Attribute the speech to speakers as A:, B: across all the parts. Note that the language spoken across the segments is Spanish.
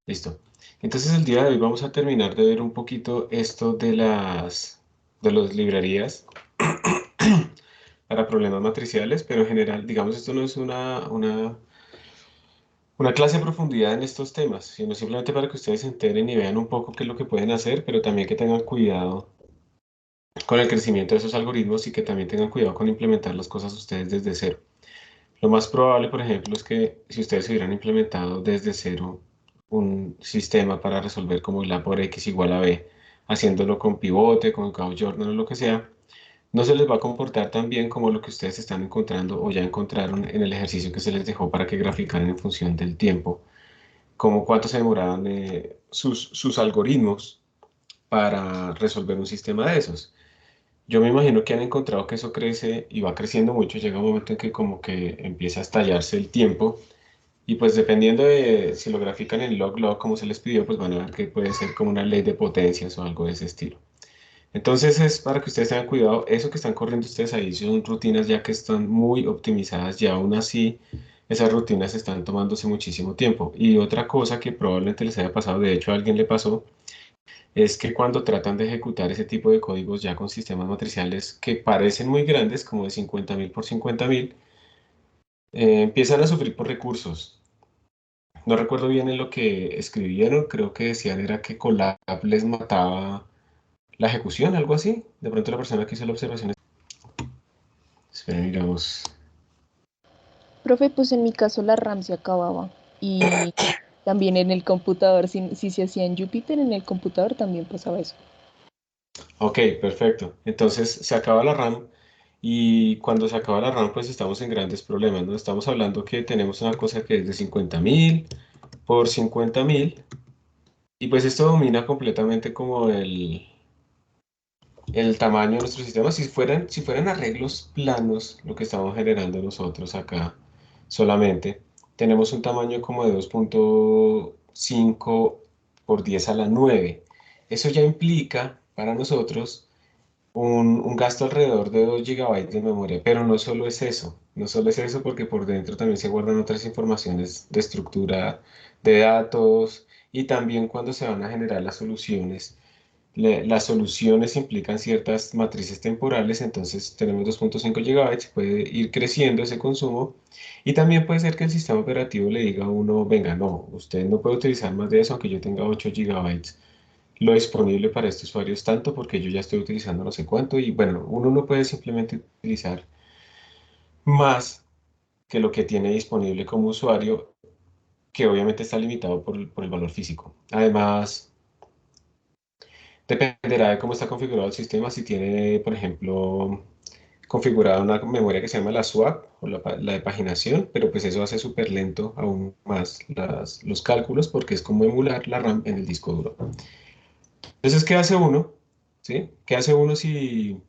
A: Listo. Entonces el día de hoy vamos a terminar de ver un poquito esto de las librerías para problemas matriciales, pero en general, digamos, esto no es una clase de profundidad en estos temas, sino simplemente para que ustedes se enteren y vean un poco qué es lo que pueden hacer, pero también que tengan cuidado con el crecimiento de esos algoritmos y que también tengan cuidado con implementar las cosas ustedes desde cero. Lo más probable, por ejemplo, es que si ustedes hubieran implementado desde cero un sistema para resolver como la por X igual a B, haciéndolo con pivote, con Gauss Jordan o lo que sea, no se les va a comportar tan bien como lo que ustedes están encontrando o ya encontraron en el ejercicio que se les dejó para que graficaran en función del tiempo, como cuánto se demoraban sus algoritmos para resolver un sistema de esos. Yo me imagino que han encontrado que eso crece y va creciendo mucho, llega un momento en que como que empieza a estallarse el tiempo y pues dependiendo de si lo grafican en log-log como se les pidió, pues van a ver que puede ser como una ley de potencias o algo de ese estilo. Entonces es para que ustedes tengan cuidado, eso que están corriendo ustedes ahí son rutinas ya que están muy optimizadas y aún así esas rutinas están tomándose muchísimo tiempo. Y otra cosa que probablemente les haya pasado, de hecho a alguien le pasó, es que cuando tratan de ejecutar ese tipo de códigos ya con sistemas matriciales que parecen muy grandes, como de 50.000 por 50.000, empiezan a sufrir por recursos. No recuerdo bien en lo que escribieron, creo que decían era que Colab les mataba la ejecución, algo así. De pronto la persona que hizo la observación. Esperen, digamos.
B: Profe, pues en mi caso la RAM se acababa y también en el computador, si se hacía en Jupyter, en el computador también pasaba eso.
A: Ok, perfecto. Entonces se acaba la RAM y cuando se acaba la RAM pues estamos en grandes problemas, ¿no? Estamos hablando que tenemos una cosa que es de 50.000 por 50.000 y pues esto domina completamente como el tamaño de nuestro sistema. Si fueran arreglos planos, lo que estamos generando nosotros acá solamente, tenemos un tamaño como de 2.5 por 10 a la 9. Eso ya implica para nosotros un gasto alrededor de 2 gigabytes de memoria, pero no solo es eso, no solo es eso porque por dentro también se guardan otras informaciones de estructura de datos y también cuando se van a generar las soluciones. Las soluciones implican ciertas matrices temporales, entonces tenemos 2.5 gigabytes, puede ir creciendo ese consumo y también puede ser que el sistema operativo le diga a uno, venga, no, usted no puede utilizar más de eso aunque yo tenga 8 gigabytes lo disponible para este usuario es tanto porque yo ya estoy utilizando no sé cuánto y bueno, uno no puede simplemente utilizar más que lo que tiene disponible como usuario, que obviamente está limitado por el valor físico. Además, dependerá de cómo está configurado el sistema, si tiene, por ejemplo, configurada una memoria que se llama la swap o la de paginación, pero pues eso hace súper lento aún más los cálculos porque es como emular la RAM en el disco duro. Entonces, ¿qué hace uno? ¿Sí? ¿Qué hace uno si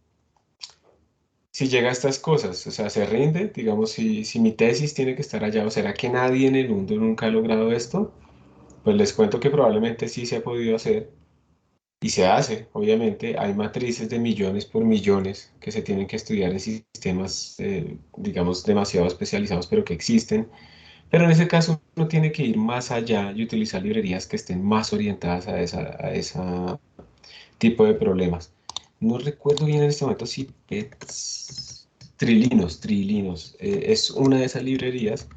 A: llega a estas cosas? O sea, se rinde, digamos, si mi tesis tiene que estar allá, o será que nadie en el mundo nunca ha logrado esto, pues les cuento que probablemente sí se ha podido hacer y se hace, obviamente, hay matrices de millones por millones que se tienen que estudiar en sistemas, digamos, demasiado especializados, pero que existen. Pero en ese caso uno tiene que ir más allá y utilizar librerías que estén más orientadas a ese tipo de problemas. No recuerdo bien en este momento si Trilinos, es una de esas librerías.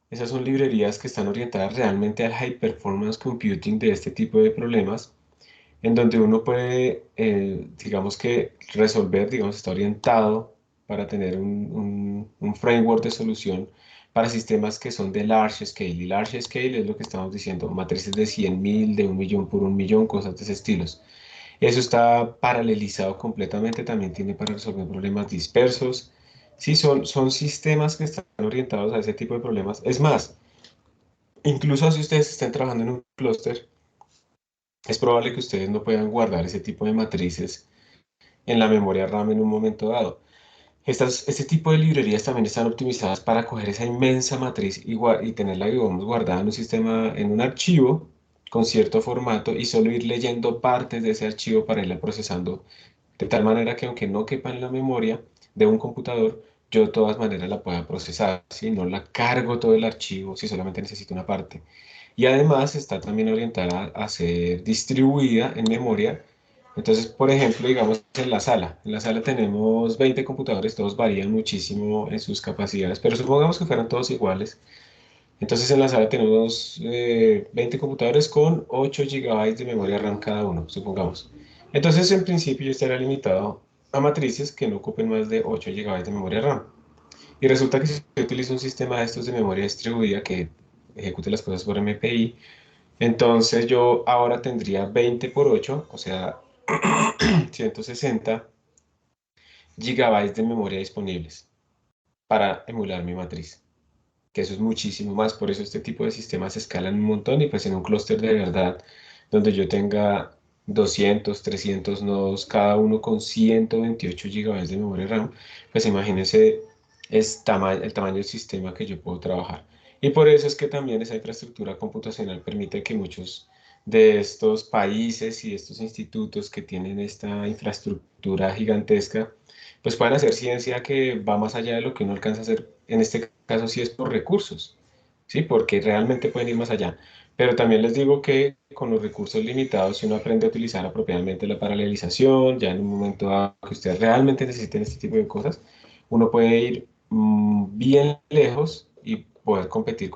A: Esas son librerías que están orientadas realmente al high performance computing de este tipo de problemas, en donde uno puede, digamos que resolver, digamos, está orientado para tener un framework de solución para sistemas que son de large scale. Y large scale es lo que estamos diciendo, matrices de 100.000, de 1.000.000 por 1.000.000, cosas de ese estilo. Eso está paralelizado completamente, también tiene para resolver problemas dispersos. Sí, son sistemas que están orientados a ese tipo de problemas. Es más, incluso si ustedes están trabajando en un clúster, es probable que ustedes no puedan guardar ese tipo de matrices en la memoria RAM en un momento dado. Este tipo de librerías también están optimizadas para coger esa inmensa matriz y tenerla, digamos, guardada en un sistema, en un archivo con cierto formato y solo ir leyendo partes de ese archivo para irla procesando de tal manera que aunque no quepa en la memoria de un computador, yo de todas maneras la pueda procesar, ¿sí? No la cargo todo el archivo si solamente necesito una parte. Y además está también orientada a ser distribuida en memoria. Entonces, por ejemplo, digamos en la sala tenemos 20 computadores, todos varían muchísimo en sus capacidades, pero supongamos que fueran todos iguales. Entonces en la sala tenemos 20 computadores con 8 gigabytes de memoria RAM cada uno, supongamos. Entonces en principio yo estaría limitado a matrices que no ocupen más de 8 gigabytes de memoria RAM. Y resulta que si yo utilizo un sistema de estos de memoria distribuida que ejecute las cosas por MPI, entonces yo ahora tendría 20 por 8, o sea, 160 gigabytes de memoria disponibles para emular mi matriz, que eso es muchísimo más, por eso este tipo de sistemas escalan un montón y pues en un clúster de verdad, donde yo tenga 200, 300 nodos, cada uno con 128 gigabytes de memoria RAM, pues imagínense el tamaño del sistema que yo puedo trabajar. Y por eso es que también esa infraestructura computacional permite que muchos de estos países y estos institutos que tienen esta infraestructura gigantesca, pues puedan hacer ciencia que va más allá de lo que uno alcanza a hacer, en este caso sí es por recursos, ¿sí? Porque realmente pueden ir más allá. Pero también les digo que con los recursos limitados, si uno aprende a utilizar apropiadamente la paralelización, ya en un momento dado que ustedes realmente necesiten este tipo de cosas, uno puede ir bien lejos y poder competir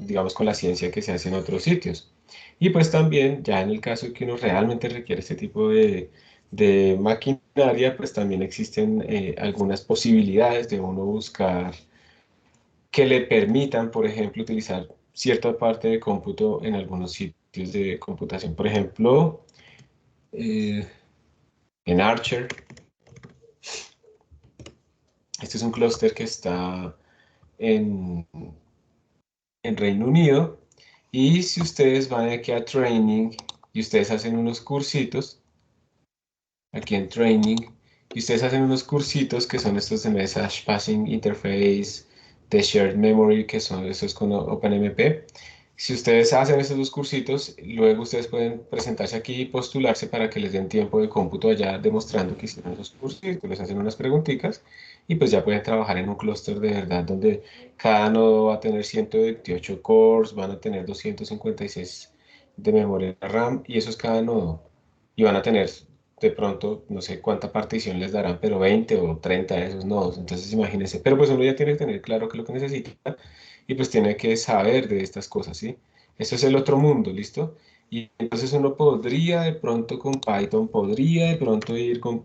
A: digamos, con la ciencia que se hace en otros sitios. Y pues también, ya en el caso de que uno realmente requiere este tipo de maquinaria, pues también existen algunas posibilidades de uno buscar que le permitan, por ejemplo, utilizar cierta parte de cómputo en algunos sitios de computación. Por ejemplo, eh, en Archer, este es un clúster que está en, en Reino Unido. Y si ustedes van aquí a Training y ustedes hacen unos cursitos, aquí en Training, y ustedes hacen unos cursitos que son estos de Message Passing Interface, de Shared Memory, que son esos con OpenMP. Si ustedes hacen estos dos cursitos, luego ustedes pueden presentarse aquí y postularse para que les den tiempo de cómputo allá demostrando que hicieron esos cursitos, les hacen unas preguntitas y pues ya pueden trabajar en un clúster de verdad donde cada nodo va a tener 128 cores, van a tener 256 de memoria RAM y eso es cada nodo. Y van a tener de pronto, no sé cuánta partición les darán, pero 20 o 30 de esos nodos. Entonces, imagínense. Pero pues uno ya tiene que tener claro qué es lo que necesita y pues tiene que saber de estas cosas, ¿sí? Eso es el otro mundo, ¿listo? Y entonces uno podría de pronto con Python, podría de pronto ir con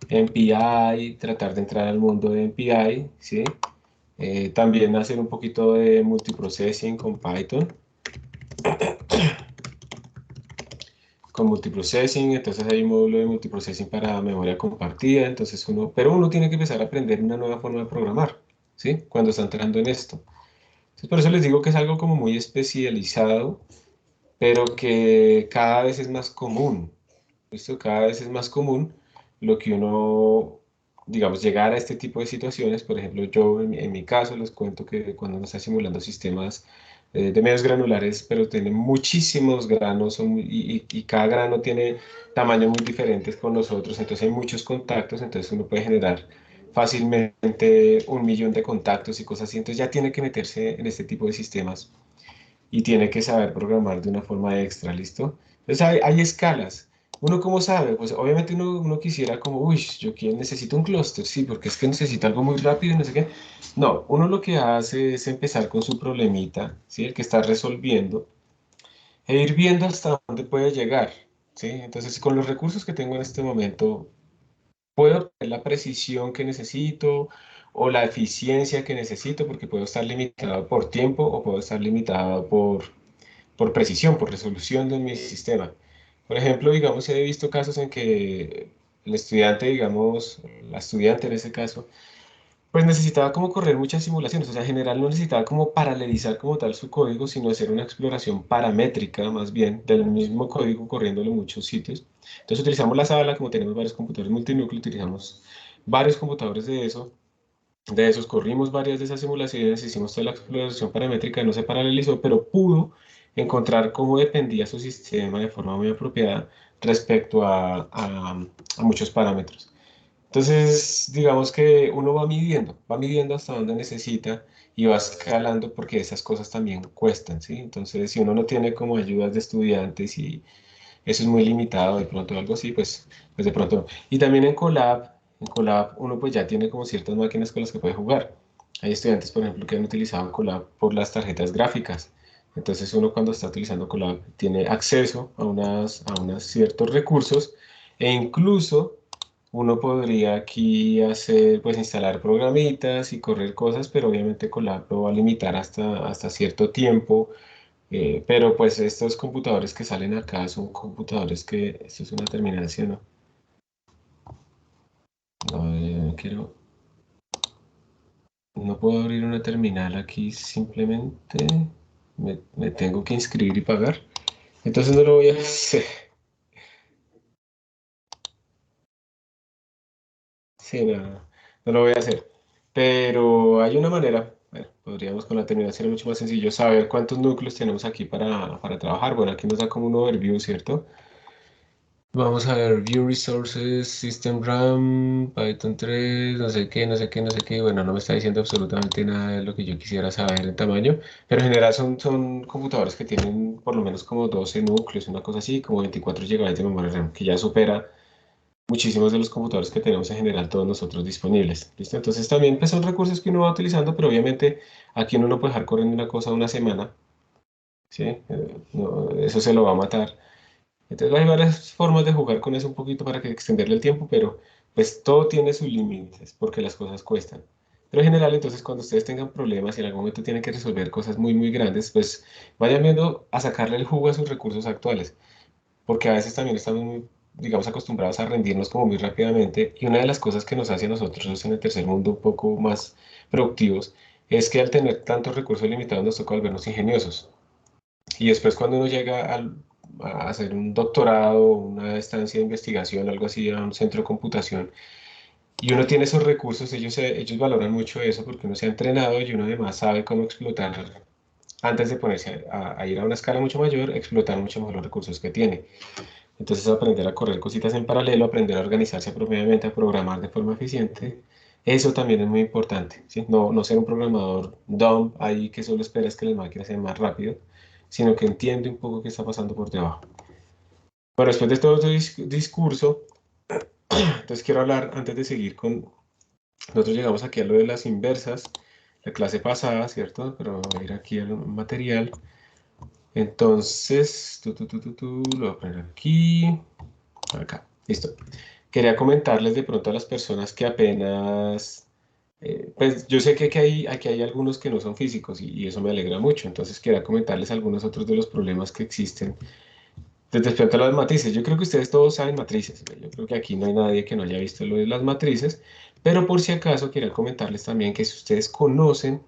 A: MPI, tratar de entrar al mundo de MPI, ¿sí? También hacer un poquito de multiprocessing con Python. Con multiprocessing, entonces hay un módulo de multiprocessing para memoria compartida, entonces pero uno tiene que empezar a aprender una nueva forma de programar, ¿sí? Cuando está entrando en esto. Entonces por eso les digo que es algo como muy especializado, pero que cada vez es más común, ¿listo? Cada vez es más común lo que uno, digamos, llegar a este tipo de situaciones. Por ejemplo, yo en mi caso les cuento que cuando uno está simulando sistemas de medios granulares, pero tienen muchísimos granos y cada grano tiene tamaños muy diferentes con los otros, entonces hay muchos contactos, entonces uno puede generar fácilmente 1 millón de contactos y cosas así, entonces ya tiene que meterse en este tipo de sistemas y tiene que saber programar de una forma extra, ¿listo? Entonces hay escalas. ¿Uno cómo sabe? Pues obviamente uno quisiera como, uy, necesito un clúster, sí, porque es que necesito algo muy rápido y no sé qué. No, uno lo que hace es empezar con su problemita, ¿sí? El que está resolviendo, e ir viendo hasta dónde puede llegar, ¿sí? Entonces, con los recursos que tengo en este momento, puedo tener la precisión que necesito o la eficiencia que necesito, porque puedo estar limitado por tiempo o puedo estar limitado por precisión, por resolución de mi sistema. Por ejemplo, digamos, he visto casos en que el estudiante, digamos, la estudiante en ese caso, pues necesitaba como correr muchas simulaciones, o sea, en general no necesitaba como paralelizar como tal su código, sino hacer una exploración paramétrica más bien del mismo código corriéndolo en muchos sitios. Entonces utilizamos la sala, como tenemos varios computadores multinúcleo, utilizamos varios computadores de esos corrimos varias de esas simulaciones, hicimos toda la exploración paramétrica, no se paralelizó, pero pudo encontrar cómo dependía su sistema de forma muy apropiada respecto a muchos parámetros. Entonces, digamos que uno va midiendo hasta donde necesita y va escalando porque esas cosas también cuestan, ¿sí? Entonces, si uno no tiene como ayudas de estudiantes y eso es muy limitado, de pronto algo así, pues de pronto no. Y también en Colab uno pues ya tiene como ciertas máquinas con las que puede jugar. Hay estudiantes, por ejemplo, que han utilizado Colab por las tarjetas gráficas. Entonces uno cuando está utilizando Colab tiene acceso a unos ciertos recursos e incluso uno podría aquí hacer, pues instalar programitas y correr cosas, pero obviamente Colab lo va a limitar hasta cierto tiempo, pero pues estos computadores que salen acá son computadores que, esto es una terminación, ¿no? No, no quiero, no puedo abrir una terminal aquí, simplemente me tengo que inscribir y pagar. Entonces no lo voy a hacer. Sí, no, no lo voy a hacer. Pero hay una manera, bueno, podríamos con la terminación es mucho más sencillo saber cuántos núcleos tenemos aquí para trabajar. Bueno, aquí nos da como un overview, ¿cierto? Vamos a ver, View Resources, System RAM, Python 3, no sé qué, no sé qué, no sé qué. Bueno, no me está diciendo absolutamente nada de lo que yo quisiera saber en tamaño, pero en general son computadores que tienen por lo menos como 12 núcleos, una cosa así, como 24 GB de memoria RAM, que ya supera muchísimos de los computadores que tenemos en general todos nosotros disponibles. ¿Listo? Entonces también pues, son recursos que uno va utilizando, pero obviamente aquí uno no puede dejar corriendo una cosa una semana, ¿sí? Eso se lo va a matar. Entonces hay varias formas de jugar con eso un poquito para que extenderle el tiempo, pero pues todo tiene sus límites porque las cosas cuestan. Pero en general, entonces, cuando ustedes tengan problemas y en algún momento tienen que resolver cosas muy, muy grandes, pues vayan viendo a sacarle el jugo a sus recursos actuales, porque a veces también estamos muy, digamos, acostumbrados a rendirnos como muy rápidamente y una de las cosas que nos hace a nosotros en el tercer mundo un poco más productivos es que al tener tantos recursos limitados nos toca volvernos ingeniosos. Y después cuando uno llega a hacer un doctorado, una estancia de investigación, algo así, a un centro de computación, y uno tiene esos recursos, ellos valoran mucho eso porque uno se ha entrenado y uno además sabe cómo explotar, antes de ponerse a ir a una escala mucho mayor, explotar mucho mejor los recursos que tiene. Entonces aprender a correr cositas en paralelo, aprender a organizarse apropiadamente, a programar de forma eficiente, eso también es muy importante, ¿sí? No ser un programador dumb ahí que solo esperas que las máquinas sean más rápidas, sino que entiende un poco qué está pasando por debajo. Bueno, después de todo este discurso, entonces quiero hablar, antes de seguir con, nosotros llegamos aquí a lo de las inversas, la clase pasada, ¿cierto? Pero voy a ir aquí al material. Entonces, lo voy a poner aquí, acá, listo. Quería comentarles de pronto a las personas que apenas, pues yo sé que aquí hay algunos que no son físicos y eso me alegra mucho, entonces quería comentarles algunos otros de los problemas que existen respecto a las matrices. Yo creo que ustedes todos saben matrices, ¿no? Yo creo que aquí no hay nadie que no haya visto lo de las matrices, pero por si acaso quería comentarles también que si ustedes conocen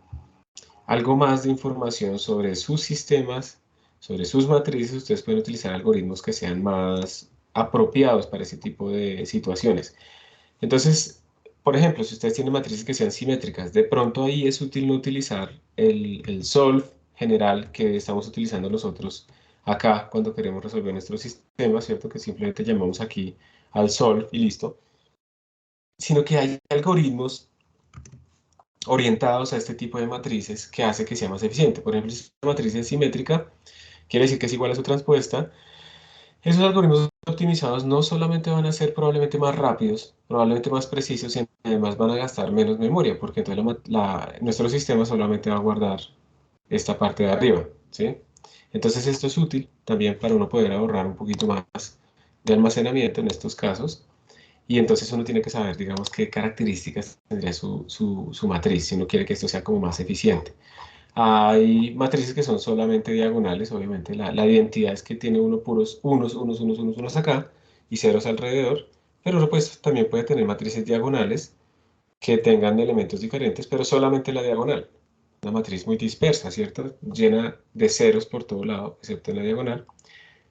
A: algo más de información sobre sus sistemas, sobre sus matrices, ustedes pueden utilizar algoritmos que sean más apropiados para ese tipo de situaciones. Entonces, por ejemplo, si ustedes tienen matrices que sean simétricas, de pronto ahí es útil no utilizar el solve general que estamos utilizando nosotros acá cuando queremos resolver nuestro sistema, ¿cierto? Que simplemente llamamos aquí al solve y listo, sino que hay algoritmos orientados a este tipo de matrices que hace que sea más eficiente. Por ejemplo, si una matriz es simétrica, quiere decir que es igual a su transpuesta. Esos algoritmos optimizados no solamente van a ser probablemente más rápidos, probablemente más precisos y además van a gastar menos memoria, porque entonces nuestro sistema solamente va a guardar esta parte de arriba, ¿sí? Entonces esto es útil también para uno poder ahorrar un poquito más de almacenamiento en estos casos. Y entonces uno tiene que saber, digamos, qué características tendría su matriz si uno quiere que esto sea como más eficiente. Hay matrices que son solamente diagonales, obviamente la identidad es que tiene uno puros unos acá y ceros alrededor, pero uno pues también puede tener matrices diagonales que tengan elementos diferentes, pero solamente la diagonal. Una matriz muy dispersa, ¿cierto? Llena de ceros por todo lado, excepto en la diagonal.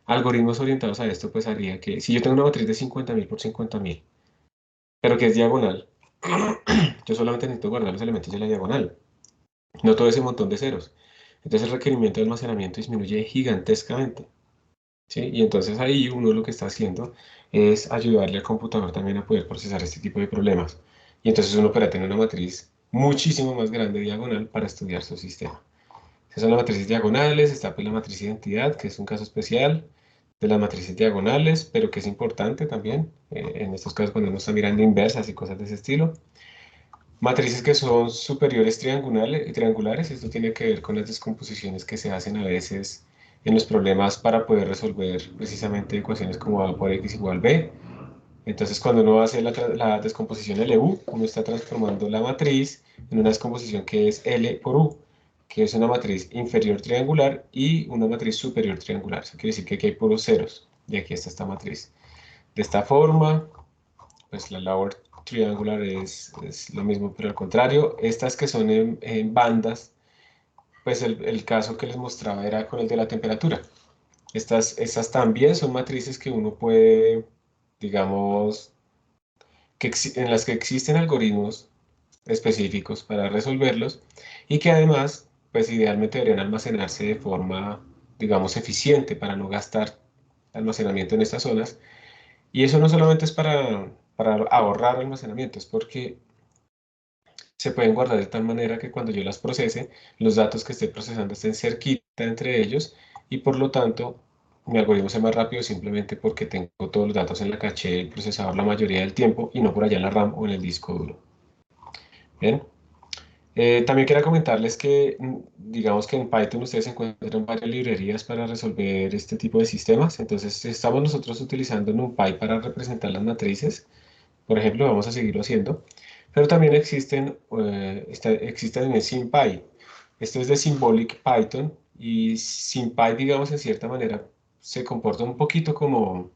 A: Algoritmos orientados a esto pues haría que si yo tengo una matriz de 50.000 por 50.000, pero que es diagonal, yo solamente necesito guardar los elementos de la diagonal, no todo ese montón de ceros. Entonces el requerimiento de almacenamiento disminuye gigantescamente. ¿sí? Y entonces ahí uno lo que está haciendo es ayudarle al computador también a poder procesar este tipo de problemas. Y entonces uno puede tener una matriz muchísimo más grande diagonal para estudiar su sistema. Esas son las matrices diagonales, está pues la matriz identidad, que es un caso especial de las matrices diagonales, pero que es importante también, en estos casos cuando uno está mirando inversas y cosas de ese estilo. Matrices que son superiores triangulares, esto tiene que ver con las descomposiciones que se hacen a veces en los problemas para poder resolver precisamente ecuaciones como A por X igual B. Entonces, cuando uno hace la descomposición LU, uno está transformando la matriz en una descomposición que es L por U, que es una matriz inferior triangular y una matriz superior triangular. Eso quiere decir que aquí hay puros ceros, y aquí está esta matriz. De esta forma, pues la labor triangular es lo mismo, pero al contrario, estas que son en bandas, pues el caso que les mostraba era con el de la temperatura. Estas también son matrices que uno puede, digamos, en las que existen algoritmos específicos para resolverlos y que además, pues idealmente deberían almacenarse de forma, digamos, eficiente para no gastar almacenamiento en estas zonas. Y eso no solamente es para ahorrar almacenamiento, es porque se pueden guardar de tal manera que cuando yo las procese, los datos que esté procesando estén cerquita entre ellos y por lo tanto mi algoritmo sea más rápido simplemente porque tengo todos los datos en la caché del procesador la mayoría del tiempo y no por allá en la RAM o en el disco duro. Bien. También quería comentarles que, digamos que en Python ustedes encuentran varias librerías para resolver este tipo de sistemas. Entonces, estamos nosotros utilizando NumPy para representar las matrices. Por ejemplo, vamos a seguirlo haciendo. Pero también existen en SymPy. Esto es de Symbolic Python y SymPy, digamos, en cierta manera, se comporta un poquito como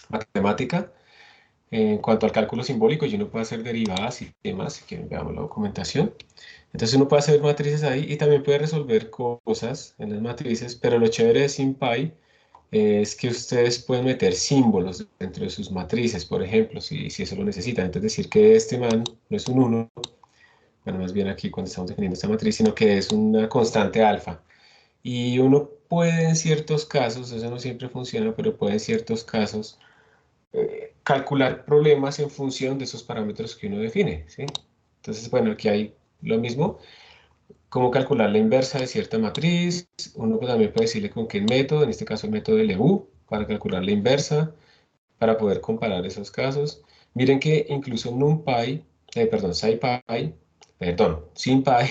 A: matemática en cuanto al cálculo simbólico y uno puede hacer derivadas y demás. Si quieren, veamos la documentación. Entonces uno puede hacer matrices ahí y también puede resolver cosas en las matrices, pero lo chévere de SymPy es que ustedes pueden meter símbolos dentro de sus matrices, por ejemplo, si eso lo necesitan. Entonces decir que este man no es un uno, bueno, más bien aquí cuando estamos definiendo esta matriz, sino que es una constante alfa. Y uno puede en ciertos casos, eso no siempre funciona, pero puede en ciertos casos calcular problemas en función de esos parámetros que uno define, ¿sí? Entonces, bueno, aquí hay lo mismo, cómo calcular la inversa de cierta matriz. Uno también puede decirle con qué método, en este caso el método LU, para calcular la inversa, para poder comparar esos casos. Miren que incluso NumPy, SciPy, SymPy,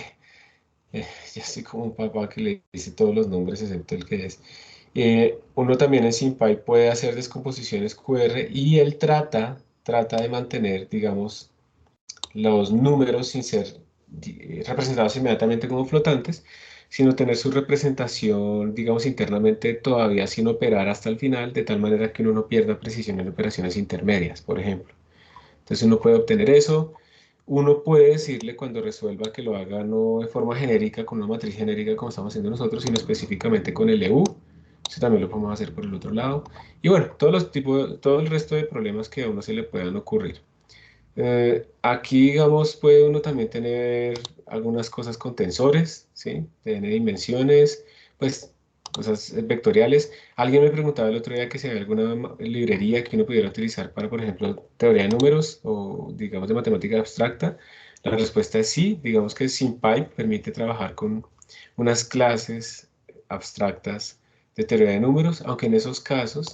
A: ya estoy como un papá que le dice todos los nombres excepto el que es. Uno también en SymPy puede hacer descomposiciones QR y él trata de mantener, digamos, los números sin ser representados inmediatamente como flotantes, sino tener su representación, digamos, internamente todavía sin operar hasta el final, de tal manera que uno no pierda precisión en operaciones intermedias, por ejemplo. Entonces uno puede obtener eso. Uno puede decirle cuando resuelva que lo haga no de forma genérica, con una matriz genérica como estamos haciendo nosotros, sino específicamente con el EU. Eso también lo podemos hacer por el otro lado. Y bueno, todo el resto de problemas que a uno se le puedan ocurrir. Aquí, digamos, puede uno también tener algunas cosas con tensores, ¿sí? Tiene dimensiones, pues cosas vectoriales. Alguien me preguntaba el otro día que si había alguna librería que uno pudiera utilizar para, por ejemplo, teoría de números o, digamos, de matemática abstracta. La respuesta es sí. Digamos que SymPy permite trabajar con unas clases abstractas de teoría de números, aunque en esos casos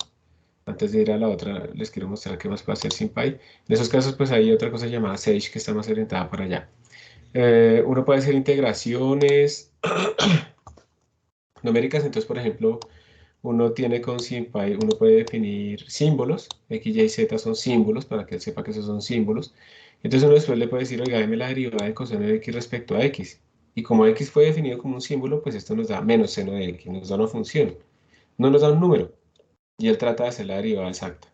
A: antes de ir a la otra, les quiero mostrar qué más puede hacer SymPy. En esos casos, pues hay otra cosa llamada Sage que está más orientada para allá. Uno puede hacer integraciones numéricas, entonces, por ejemplo, uno tiene con SymPy, uno puede definir símbolos, X, Y, Z son símbolos, para que él sepa que esos son símbolos. Entonces uno después le puede decir, oiga, deme la derivada de coseno de X respecto a X. Y como X fue definido como un símbolo, pues esto nos da menos seno de X, nos da una función, no nos da un número. Y él trata de hacer la derivada exacta.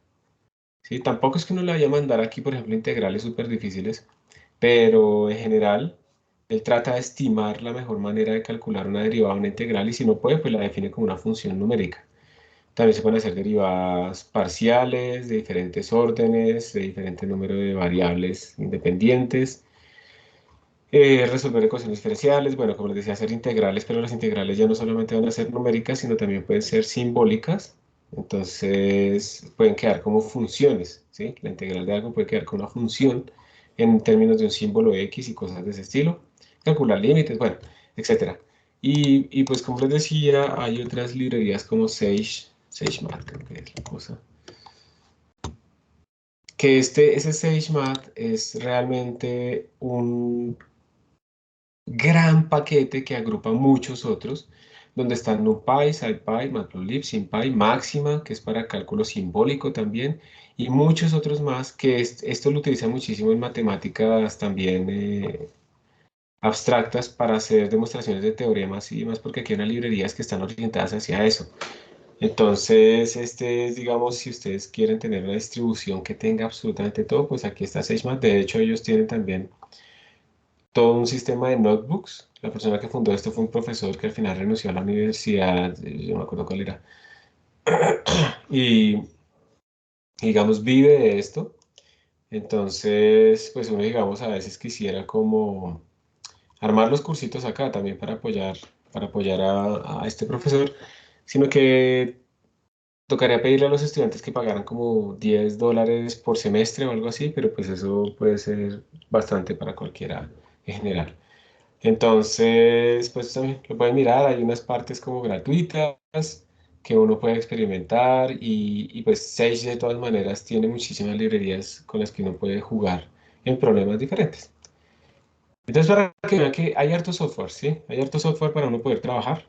A: Sí, tampoco es que uno le vaya a mandar aquí, por ejemplo, integrales súper difíciles, pero en general él trata de estimar la mejor manera de calcular una derivada de una integral y si no puede, pues la define como una función numérica. También se pueden hacer derivadas parciales de diferentes órdenes, de diferente número de variables independientes, resolver ecuaciones diferenciales, como les decía, hacer integrales, pero las integrales ya no solamente van a ser numéricas, sino también pueden ser simbólicas. Entonces pueden quedar como funciones, ¿sí? La integral de algo puede quedar como una función en términos de un símbolo X y cosas de ese estilo. Calcular límites, bueno, etcétera. Y pues como les decía, hay otras librerías como SageMath, creo que es la cosa. Que ese SageMath es realmente un gran paquete que agrupa muchos otros, donde están NumPy, SciPy, Matplotlib, SymPy, Máxima, que es para cálculo simbólico también, y muchos otros más, que esto lo utiliza muchísimo en matemáticas también abstractas para hacer demostraciones de teoremas y demás, porque aquí hay unas librerías que están orientadas hacia eso. Entonces, este es, digamos, si ustedes quieren tener una distribución que tenga absolutamente todo, pues aquí está SageMath. De hecho, ellos tienen también todo un sistema de notebooks. La persona que fundó esto fue un profesor que al final renunció a la universidad, yo no me acuerdo cuál era, y digamos vive de esto. Entonces, pues uno, digamos, a veces quisiera como armar los cursitos acá también para apoyar a este profesor, sino que tocaría pedirle a los estudiantes que pagaran como $10 por semestre o algo así, pero pues eso puede ser bastante para cualquiera en general. Entonces, pues también lo pueden mirar, hay unas partes como gratuitas que uno puede experimentar y pues Sage de todas maneras tiene muchísimas librerías con las que uno puede jugar en problemas diferentes. Entonces, para que vean que hay harto software, ¿sí? Hay harto software para uno poder trabajar,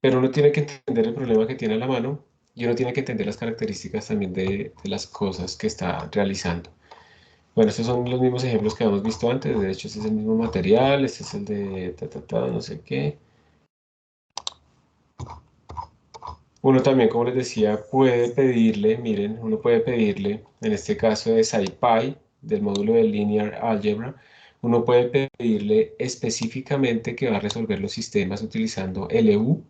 A: pero uno tiene que entender el problema que tiene a la mano y uno tiene que entender las características también de las cosas que está realizando. Bueno, estos son los mismos ejemplos que habíamos visto antes. De hecho, este es el mismo material, este es el de no sé qué. Uno también, como les decía, puede pedirle, miren, uno puede pedirle, en este caso de SciPy, del módulo de Linear Algebra, uno puede pedirle específicamente que va a resolver los sistemas utilizando LU,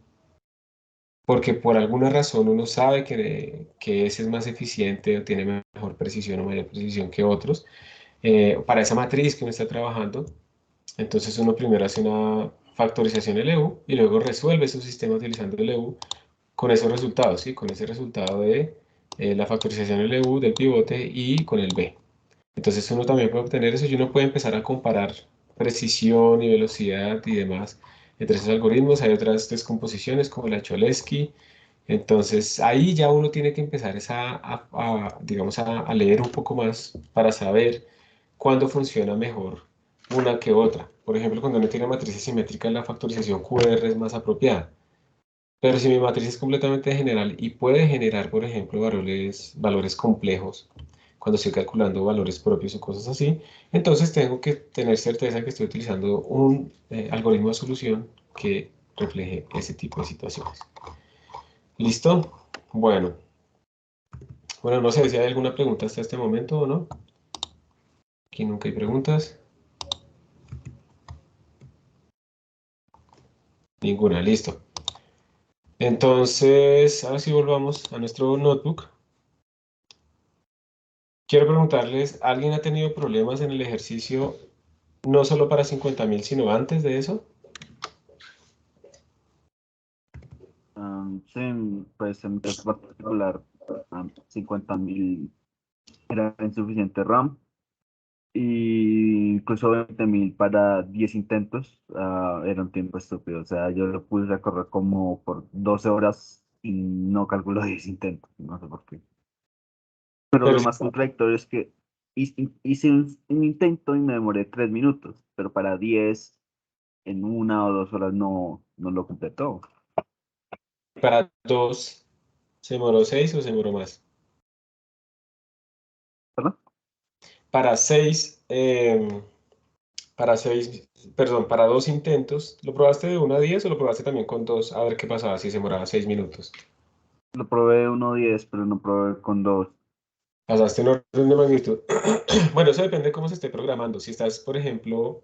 A: porque por alguna razón uno sabe que ese es más eficiente o tiene mejor precisión o mayor precisión que otros. Para esa matriz que uno está trabajando, entonces uno primero hace una factorización LU y luego resuelve su sistema utilizando LU con esos resultados, ¿sí? Con ese resultado de la factorización LU del pivote y con el B. Entonces uno también puede obtener eso y uno puede empezar a comparar precisión y velocidad y demás entre esos algoritmos. Hay otras descomposiciones como la Cholesky. Entonces ahí ya uno tiene que empezar digamos, a leer un poco más para saber cuándo funciona mejor una que otra. Por ejemplo, cuando uno tiene matrices simétricas, la factorización QR es más apropiada. Pero si mi matriz es completamente general y puede generar, por ejemplo, valores complejos, cuando estoy calculando valores propios o cosas así, entonces tengo que tener certeza que estoy utilizando un algoritmo de solución que refleje ese tipo de situaciones. ¿Listo? Bueno, bueno, no sé si hay alguna pregunta hasta este momento o no. Aquí nunca hay preguntas. Ninguna, listo. Entonces, ahora sí volvamos a nuestro notebook. Quiero preguntarles, ¿alguien ha tenido problemas en el ejercicio no solo para 50.000, sino antes de eso?
C: Sí, pues en mi caso particular, 50.000 era insuficiente RAM y incluso 20.000 para 10 intentos era un tiempo estúpido. O sea, yo lo puse a correr como por 12 horas y no calculo 10 intentos, no sé por qué. Pero
A: Pero
C: lo
A: sí,
C: más contradictorio es que hice un intento y me demoré 3 minutos, pero para 10 en 1 o 2 horas no lo completó.
A: para dos, ¿se demoró 6 o se demoró más?
C: ¿Verdad?
A: Para seis, para seis, perdón, para dos intentos, ¿lo probaste de 1 a 10 o lo probaste también con dos? A ver qué pasaba si se demoraba 6 minutos.
C: Lo probé 1 10 pero no probé con dos.
A: Pasaste un orden de magnitud. Bueno, eso depende de cómo se esté programando. Si estás, por ejemplo,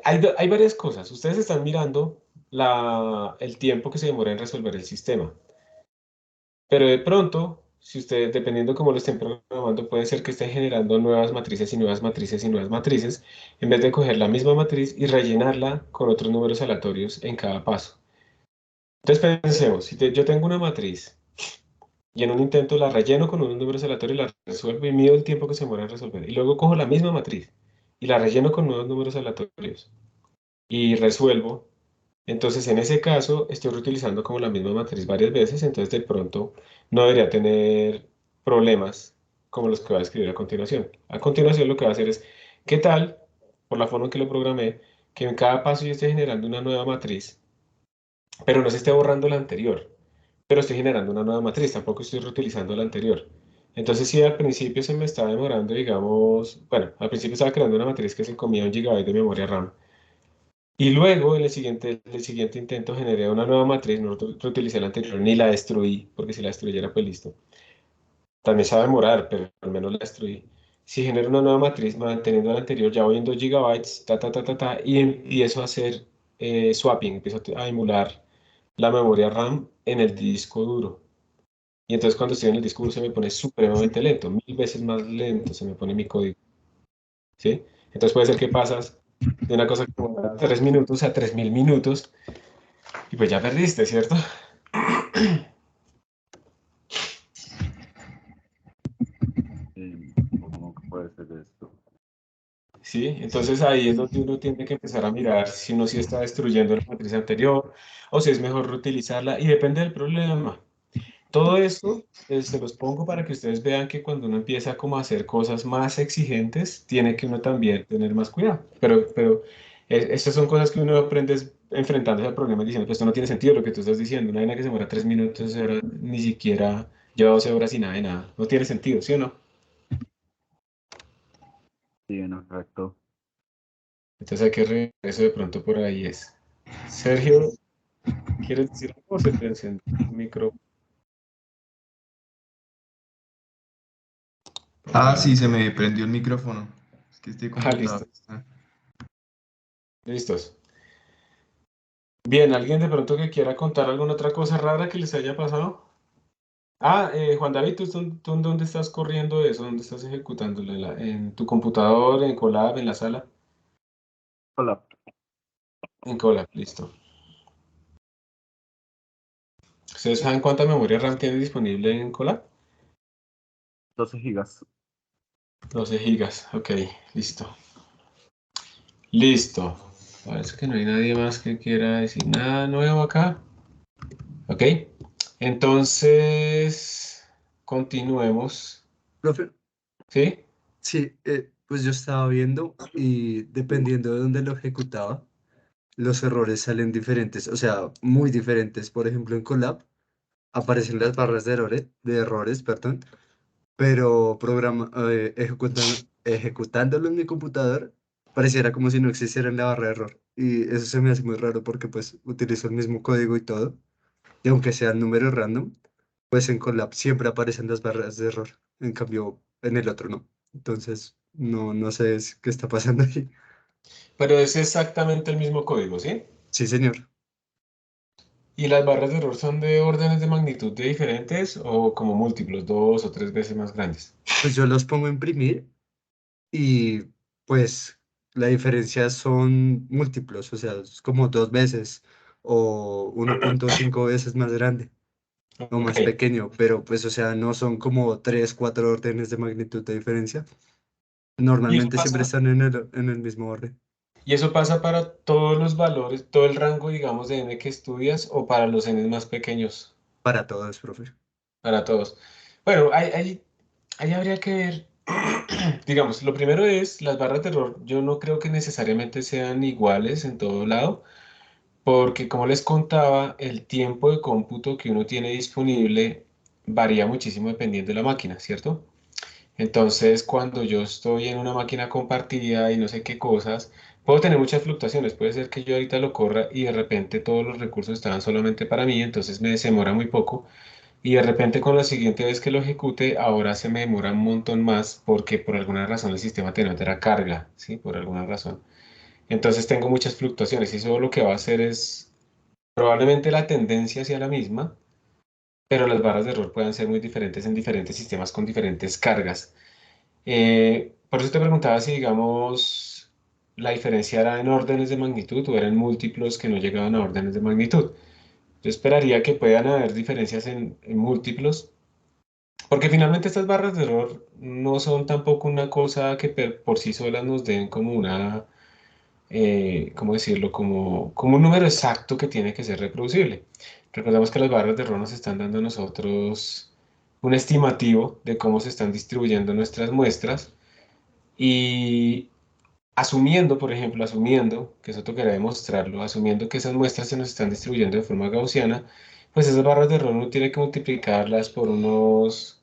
A: hay varias cosas. Ustedes están mirando el tiempo que se demora en resolver el sistema. Pero de pronto, si ustedes, dependiendo cómo lo estén programando, puede ser que estén generando nuevas matrices y nuevas matrices y nuevas matrices, en vez de coger la misma matriz y rellenarla con otros números aleatorios en cada paso. Entonces pensemos, yo tengo una matriz y en un intento la relleno con unos números aleatorios y la resuelvo y mido el tiempo que se demora en resolver. Y luego cojo la misma matriz y la relleno con nuevos números aleatorios y resuelvo. Entonces, en ese caso, estoy reutilizando como la misma matriz varias veces, entonces de pronto no debería tener problemas como los que voy a escribir a continuación. A continuación, lo que va a hacer es, ¿qué tal, por la forma en que lo programé, que en cada paso yo esté generando una nueva matriz, pero no se esté borrando la anterior, pero estoy generando una nueva matriz, tampoco estoy reutilizando la anterior? Entonces, si al principio se me estaba demorando, digamos, bueno, al principio estaba creando una matriz que se comía 1 GB de memoria RAM. Y luego, en el siguiente intento, generé una nueva matriz, no reutilicé la anterior, ni la destruí, porque si la destruyera, pues listo. También se va a demorar, pero al menos la destruí. Si genero una nueva matriz manteniendo la anterior, ya voy en 2 GB, y empiezo a hacer swapping, empiezo a emular la memoria RAM en el disco duro. Y entonces cuando estoy en el disco duro se me pone supremamente lento, 1000 veces más lento se me pone mi código, ¿sí? Entonces puede ser que pasas de una cosa que toma 3 minutos a 3000 minutos. Y pues ya perdiste, ¿cierto?
C: ¿Cómo que puede ser esto?
A: Sí, entonces ahí es donde uno tiene que empezar a mirar si uno sí está destruyendo la matriz anterior o si es mejor reutilizarla y depende del problema. Todo esto se los pongo para que ustedes vean que cuando uno empieza como a hacer cosas más exigentes, tiene que uno también tener más cuidado. Pero estas son cosas que uno aprende enfrentándose al problema y diciendo, pues esto no tiene sentido lo que tú estás diciendo. Una vaina que se demora 3 minutos, ahora ni siquiera lleva 12 horas y nada de nada. No tiene sentido, ¿sí o no?
C: Sí, en efecto.
A: Entonces hay que revisar eso de pronto por ahí es. Sergio, ¿quieres decir algo o se te enciende el micro por
D: Ah,
A: ahí?
D: sí, se me prendió el micrófono. Es que este
A: Ah,
D: computador.
A: listo. Listos. Bien, ¿alguien de pronto que quiera contar alguna otra cosa rara que les haya pasado? Ah, Juan David, ¿tú en dónde estás corriendo eso? ¿Dónde estás ejecutándolo? ¿En tu computador, en Colab, en la sala?
C: Hola,
A: En Colab, listo. ¿Ustedes saben cuánta memoria RAM tiene disponible en Colab?
C: 12 gigas.
A: 12 GB, ok, listo. Listo. Parece que no hay nadie más que quiera decir nada nuevo acá. Ok, entonces continuemos.
E: Profe,
A: ¿Sí?
E: sí, pues yo estaba viendo y dependiendo de dónde lo ejecutaba, los errores salen diferentes, o sea, muy diferentes. Por ejemplo, en Colab aparecen las barras de errores, perdón, pero ejecutándolo en mi computador, pareciera como si no existiera la barra de error. Y eso se me hace muy raro porque pues utilizo el mismo código y todo, y aunque sean números random, pues en Colab siempre aparecen las barras de error, en cambio en el otro no. Entonces, no sé qué está pasando ahí.
A: Pero es exactamente el mismo código, ¿sí?
E: Sí, señor.
A: ¿Y las barras de error son de órdenes de magnitud de diferentes o como múltiplos, 2 o 3 veces más grandes?
E: Pues yo los pongo a imprimir y pues la diferencia son múltiplos, o sea, es como 2 veces o 1.5 veces más grande o
A: Ok.
E: más pequeño, pero pues, o sea, no son como 3, 4 órdenes de magnitud de diferencia.
A: ¿Y eso
E: Normalmente siempre
A: pasa?
E: están en el mismo orden.
A: ¿Y eso pasa para todos los valores, todo el rango, digamos, de n que estudias o para los n más pequeños?
E: Para todos, profe.
A: Para todos. Bueno, ahí habría que ver. Digamos, lo primero es las barras de error. Yo no creo que necesariamente sean iguales en todo lado, porque como les contaba, el tiempo de cómputo que uno tiene disponible varía muchísimo dependiendo de la máquina, ¿cierto? Entonces, cuando yo estoy en una máquina compartida y no sé qué cosas, puedo tener muchas fluctuaciones. Puede ser que yo ahorita lo corra y de repente todos los recursos estaban solamente para mí, entonces me demora muy poco. Y de repente con la siguiente vez que lo ejecute, ahora se me demora un montón más porque por alguna razón el sistema tiene otra carga, ¿sí? Por alguna razón. Entonces tengo muchas fluctuaciones y eso lo que va a hacer es probablemente la tendencia hacia la misma, pero las barras de error puedan ser muy diferentes en diferentes sistemas con diferentes cargas. Por eso te preguntaba si, digamos, la diferencia era en órdenes de magnitud o eran múltiplos que no llegaban a órdenes de magnitud. Yo esperaría que puedan haber diferencias en múltiplos, porque finalmente estas barras de error no son tampoco una cosa que por sí solas nos den como una, ¿cómo decirlo? Como un número exacto que tiene que ser reproducible. Recordemos que las barras de error nos están dando a nosotros un estimativo de cómo se están distribuyendo nuestras muestras y asumiendo, por ejemplo, asumiendo, que eso tocará demostrarlo, asumiendo que esas muestras se nos están distribuyendo de forma gaussiana, pues esas barras de error uno tiene que multiplicarlas por unos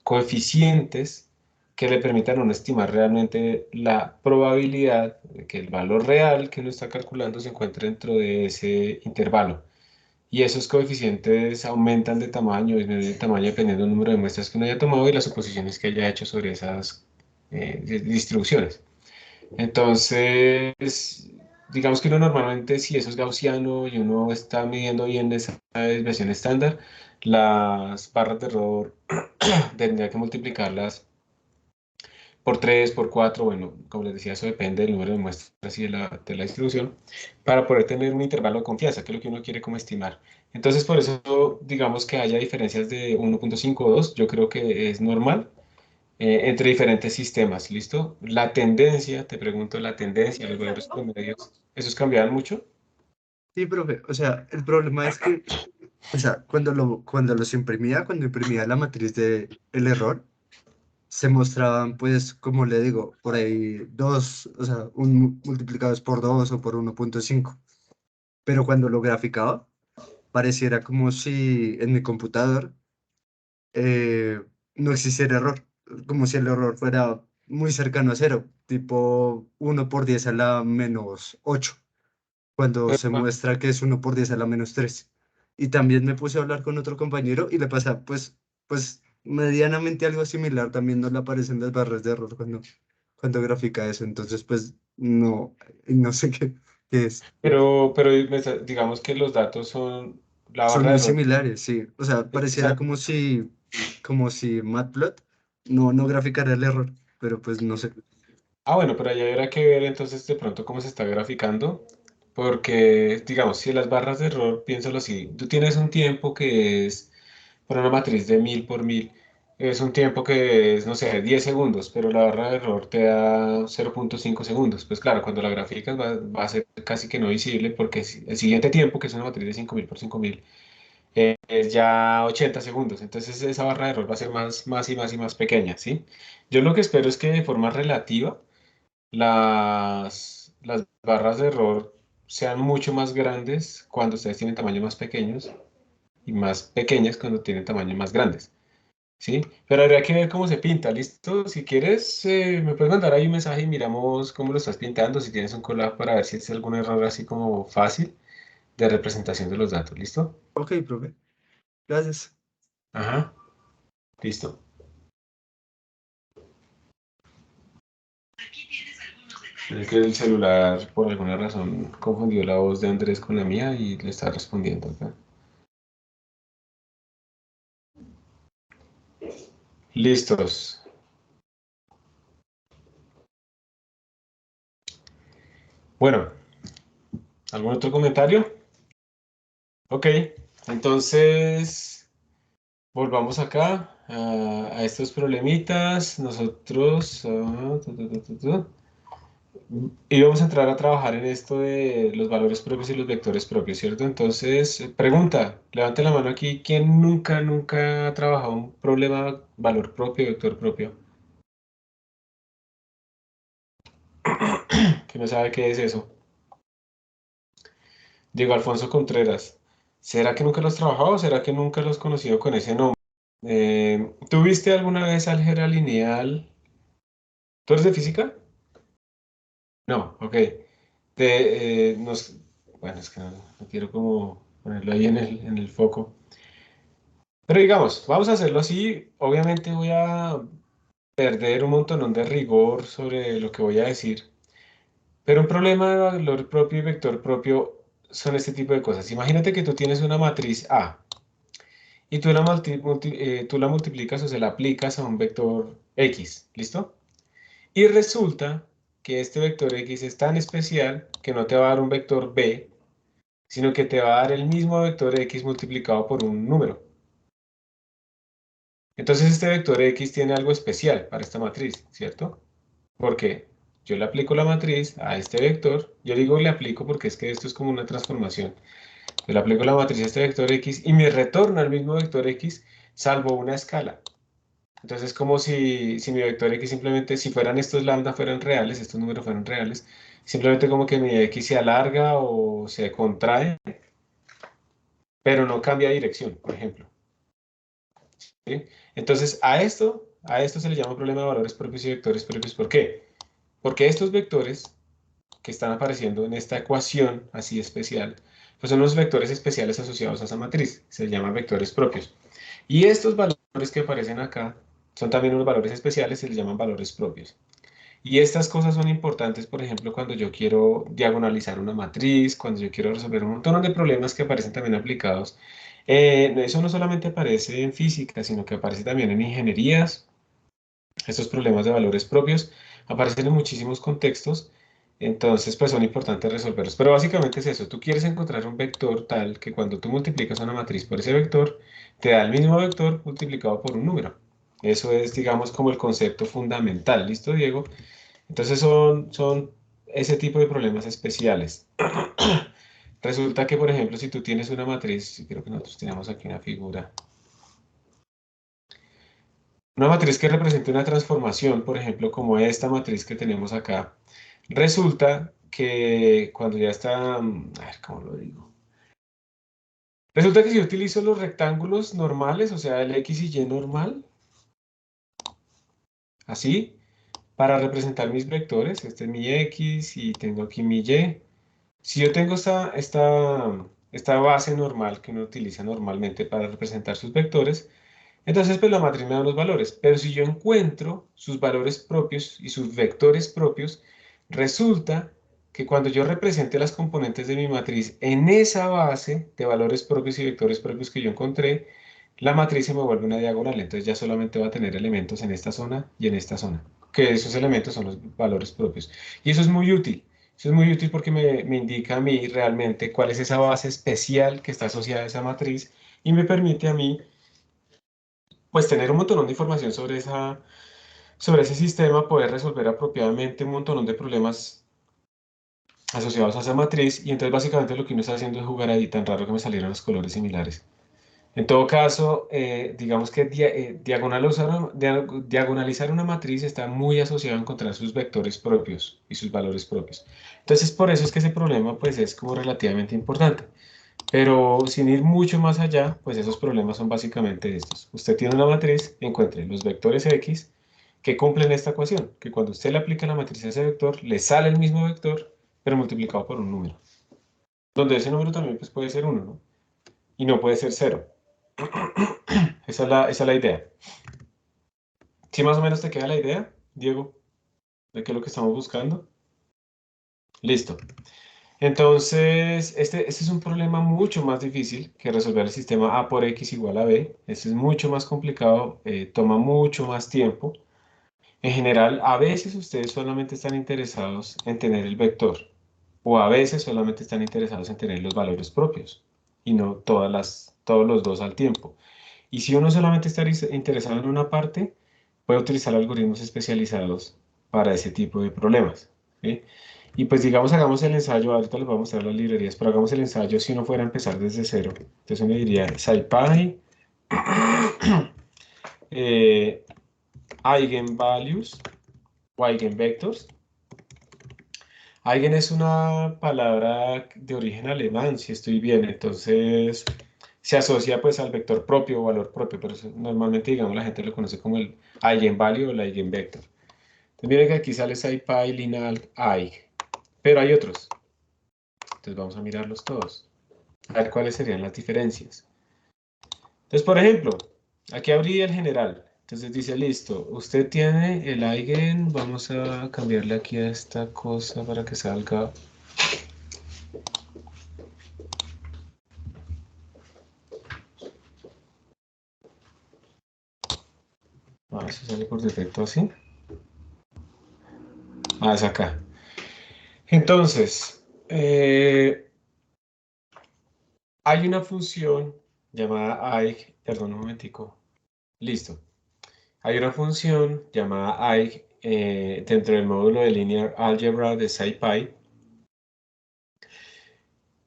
A: coeficientes que le permitan a uno estimar realmente la probabilidad de que el valor real que uno está calculando se encuentre dentro de ese intervalo. Y esos coeficientes aumentan de tamaño, disminuyen de tamaño dependiendo del número de muestras que uno haya tomado y las suposiciones que haya hecho sobre esas distribuciones. Entonces, digamos que uno normalmente, si eso es gaussiano y uno está midiendo bien esa desviación estándar, las barras de error tendría que multiplicarlas por 3 por 4 bueno, como les decía, eso depende del número de muestras y de la distribución, para poder tener un intervalo de confianza, que es lo que uno quiere como estimar. Entonces, por eso, digamos que haya diferencias de 1.5 o 2, yo creo que es normal entre diferentes sistemas, ¿listo? La tendencia, te pregunto, la tendencia, los valores promedios, ¿esos cambiaban mucho?
E: Sí, profe, o sea, el problema es que, o sea, cuando imprimía la matriz de el error, se mostraban, pues, como le digo, por ahí dos, o sea, multiplicados por 2 o por 1.5. Pero cuando lo graficaba, pareciera como si en mi computador eh, no existiera error, como si el error fuera muy cercano a cero, tipo 1 por 10 a la menos 8 cuando se
A: Pero,
E: muestra que es 1 por 10 a la menos 3. Y también me puse a hablar con otro compañero y le pasa, pues medianamente algo similar, también no le aparecen las barras de error cuando grafica eso, entonces pues no sé qué es.
A: pero digamos que los datos son, la
E: Son
A: barra de
E: muy
A: error.
E: similares, sí. O sea, pareciera como si Matplot no graficara el error, pero pues no sé.
A: Bueno, pero ahí habrá que ver entonces de pronto cómo se está graficando, porque digamos, si las barras de error, piénsalo así, tú tienes un tiempo que es para una matriz de 1000 por 1000, es un tiempo que es, no sé, 10 segundos, pero la barra de error te da 0.5 segundos. Pues claro, cuando la graficas va a ser casi que no visible porque el siguiente tiempo, que es una matriz de 5000 por 5000, es ya 80 segundos. Entonces esa barra de error va a ser más y más y más pequeña, ¿sí? Yo lo que espero es que de forma relativa las barras de error sean mucho más grandes cuando ustedes tienen tamaños más pequeños y más pequeñas cuando tienen tamaños más grandes, ¿sí? Pero habría que ver cómo se pinta, ¿listo? Si quieres, me puedes mandar ahí un mensaje y miramos cómo lo estás pintando, si tienes un collage para ver si es algún error así como fácil de representación de los datos, ¿listo?
E: Ok, profe. Gracias.
A: Ajá, listo. Es que el celular, por alguna razón, confundió la voz de Andrés con la mía y le está respondiendo acá. Listos. Bueno, ¿algún otro comentario? Ok, entonces volvamos acá a estos problemitas. Nosotros y vamos a entrar a trabajar en esto de los valores propios y los vectores propios, ¿cierto? Entonces, pregunta, levante la mano aquí, ¿quién nunca ha trabajado un problema valor propio, vector propio? Que no sabe qué es eso. Diego Alfonso Contreras, ¿será que nunca los has trabajado o será que nunca los has conocido con ese nombre? ¿Tuviste alguna vez álgebra lineal? ¿Tú eres de física? No, ok. Bueno, es que no quiero como ponerlo ahí en el foco. Pero digamos, vamos a hacerlo así. Obviamente voy a perder un montón de rigor sobre lo que voy a decir. Pero un problema de valor propio y vector propio son este tipo de cosas. Imagínate que tú tienes una matriz A y tú la multiplicas o se la aplicas a un vector X, ¿listo? Y resulta que este vector X es tan especial que no te va a dar un vector B, sino que te va a dar el mismo vector X multiplicado por un número. Entonces este vector X tiene algo especial para esta matriz, ¿cierto? Porque yo le aplico la matriz a este vector, yo digo le aplico porque es que esto es como una transformación. Yo le aplico la matriz a este vector X y me retorna el mismo vector X salvo una escala. Entonces es como si mi vector X simplemente, si fueran estos lambda fueran reales, estos números fueran reales, simplemente como que mi X se alarga o se contrae, pero no cambia dirección, por ejemplo. ¿Sí? Entonces a esto se le llama problema de valores propios y vectores propios. ¿Por qué? Porque estos vectores que están apareciendo en esta ecuación así especial, pues son los vectores especiales asociados a esa matriz, se llaman vectores propios. Y estos valores que aparecen acá son también unos valores especiales, se les llaman valores propios. Y estas cosas son importantes, por ejemplo, cuando yo quiero diagonalizar una matriz, cuando yo quiero resolver un montón de problemas que aparecen también aplicados. Eso no solamente aparece en física, sino que aparece también en ingenierías. Estos problemas de valores propios aparecen en muchísimos contextos, entonces pues son importantes resolverlos. Pero básicamente es eso, tú quieres encontrar un vector tal que cuando tú multiplicas una matriz por ese vector, te da el mismo vector multiplicado por un número. Eso es, digamos, como el concepto fundamental. ¿Listo, Diego? Entonces son ese tipo de problemas especiales. Resulta que, por ejemplo, si tú tienes una matriz, creo que nosotros tenemos aquí una figura, una matriz que represente una transformación, por ejemplo, como esta matriz que tenemos acá, resulta que cuando ya está, a ver, ¿cómo lo digo? Resulta que si yo utilizo los rectángulos normales, o sea, el X y Y normal, así, para representar mis vectores, este es mi X y tengo aquí mi Y. Si yo tengo esta base normal que uno utiliza normalmente para representar sus vectores, entonces pues la matriz me da los valores. Pero si yo encuentro sus valores propios y sus vectores propios, resulta que cuando yo represente las componentes de mi matriz en esa base de valores propios y vectores propios que yo encontré, la matriz se me vuelve una diagonal. Entonces ya solamente va a tener elementos en esta zona y en esta zona, que esos elementos son los valores propios. Y eso es muy útil. Eso es muy útil porque me indica a mí realmente cuál es esa base especial que está asociada a esa matriz y me permite a mí pues tener un montón de información sobre ese sistema, poder resolver apropiadamente un montón de problemas asociados a esa matriz y entonces básicamente lo que uno está haciendo es jugar ahí, tan raro que me salieron los colores similares. En todo caso, digamos que diagonalizar una matriz está muy asociado a encontrar sus vectores propios y sus valores propios. Entonces, por eso es que ese problema pues es como relativamente importante. Pero sin ir mucho más allá, pues esos problemas son básicamente estos. Usted tiene una matriz, encuentre los vectores X que cumplen esta ecuación, que cuando usted le aplica la matriz a ese vector, le sale el mismo vector, pero multiplicado por un número. Donde ese número también pues, puede ser 1, ¿no? Y no puede ser 0. Esa es la idea. ¿Sí más o menos te queda la idea, Diego? ¿De qué es lo que estamos buscando? Listo. Entonces, este es un problema mucho más difícil que resolver el sistema A por X igual a B. Este es mucho más complicado, toma mucho más tiempo. En general, a veces ustedes solamente están interesados en tener el vector o a veces solamente están interesados en tener los valores propios y no todos los dos al tiempo. Y si uno solamente está interesado en una parte, puede utilizar algoritmos especializados para ese tipo de problemas. ¿Sí? Y pues digamos, hagamos el ensayo, ahorita les voy a mostrar las librerías, pero hagamos el ensayo si uno fuera a empezar desde cero. Entonces uno diría SciPy, Eigenvalues o Eigenvectors. Eigen es una palabra de origen alemán, si estoy bien, entonces se asocia pues al vector propio o valor propio, pero normalmente digamos la gente lo conoce como el eigenvalue o el eigenvector. Entonces miren que aquí sale SciPy, lineal, Eig, pero hay otros. Entonces vamos a mirarlos todos, a ver cuáles serían las diferencias. Entonces, por ejemplo, aquí abrí el general. Entonces dice, listo, usted tiene el eigen, vamos a cambiarle aquí a esta cosa para que salga. Ah, eso sale por defecto así. Ah, es acá. Entonces, hay una función llamada aig, perdón un momentico, listo. Hay una función llamada aig dentro del módulo de Linear Algebra de SciPy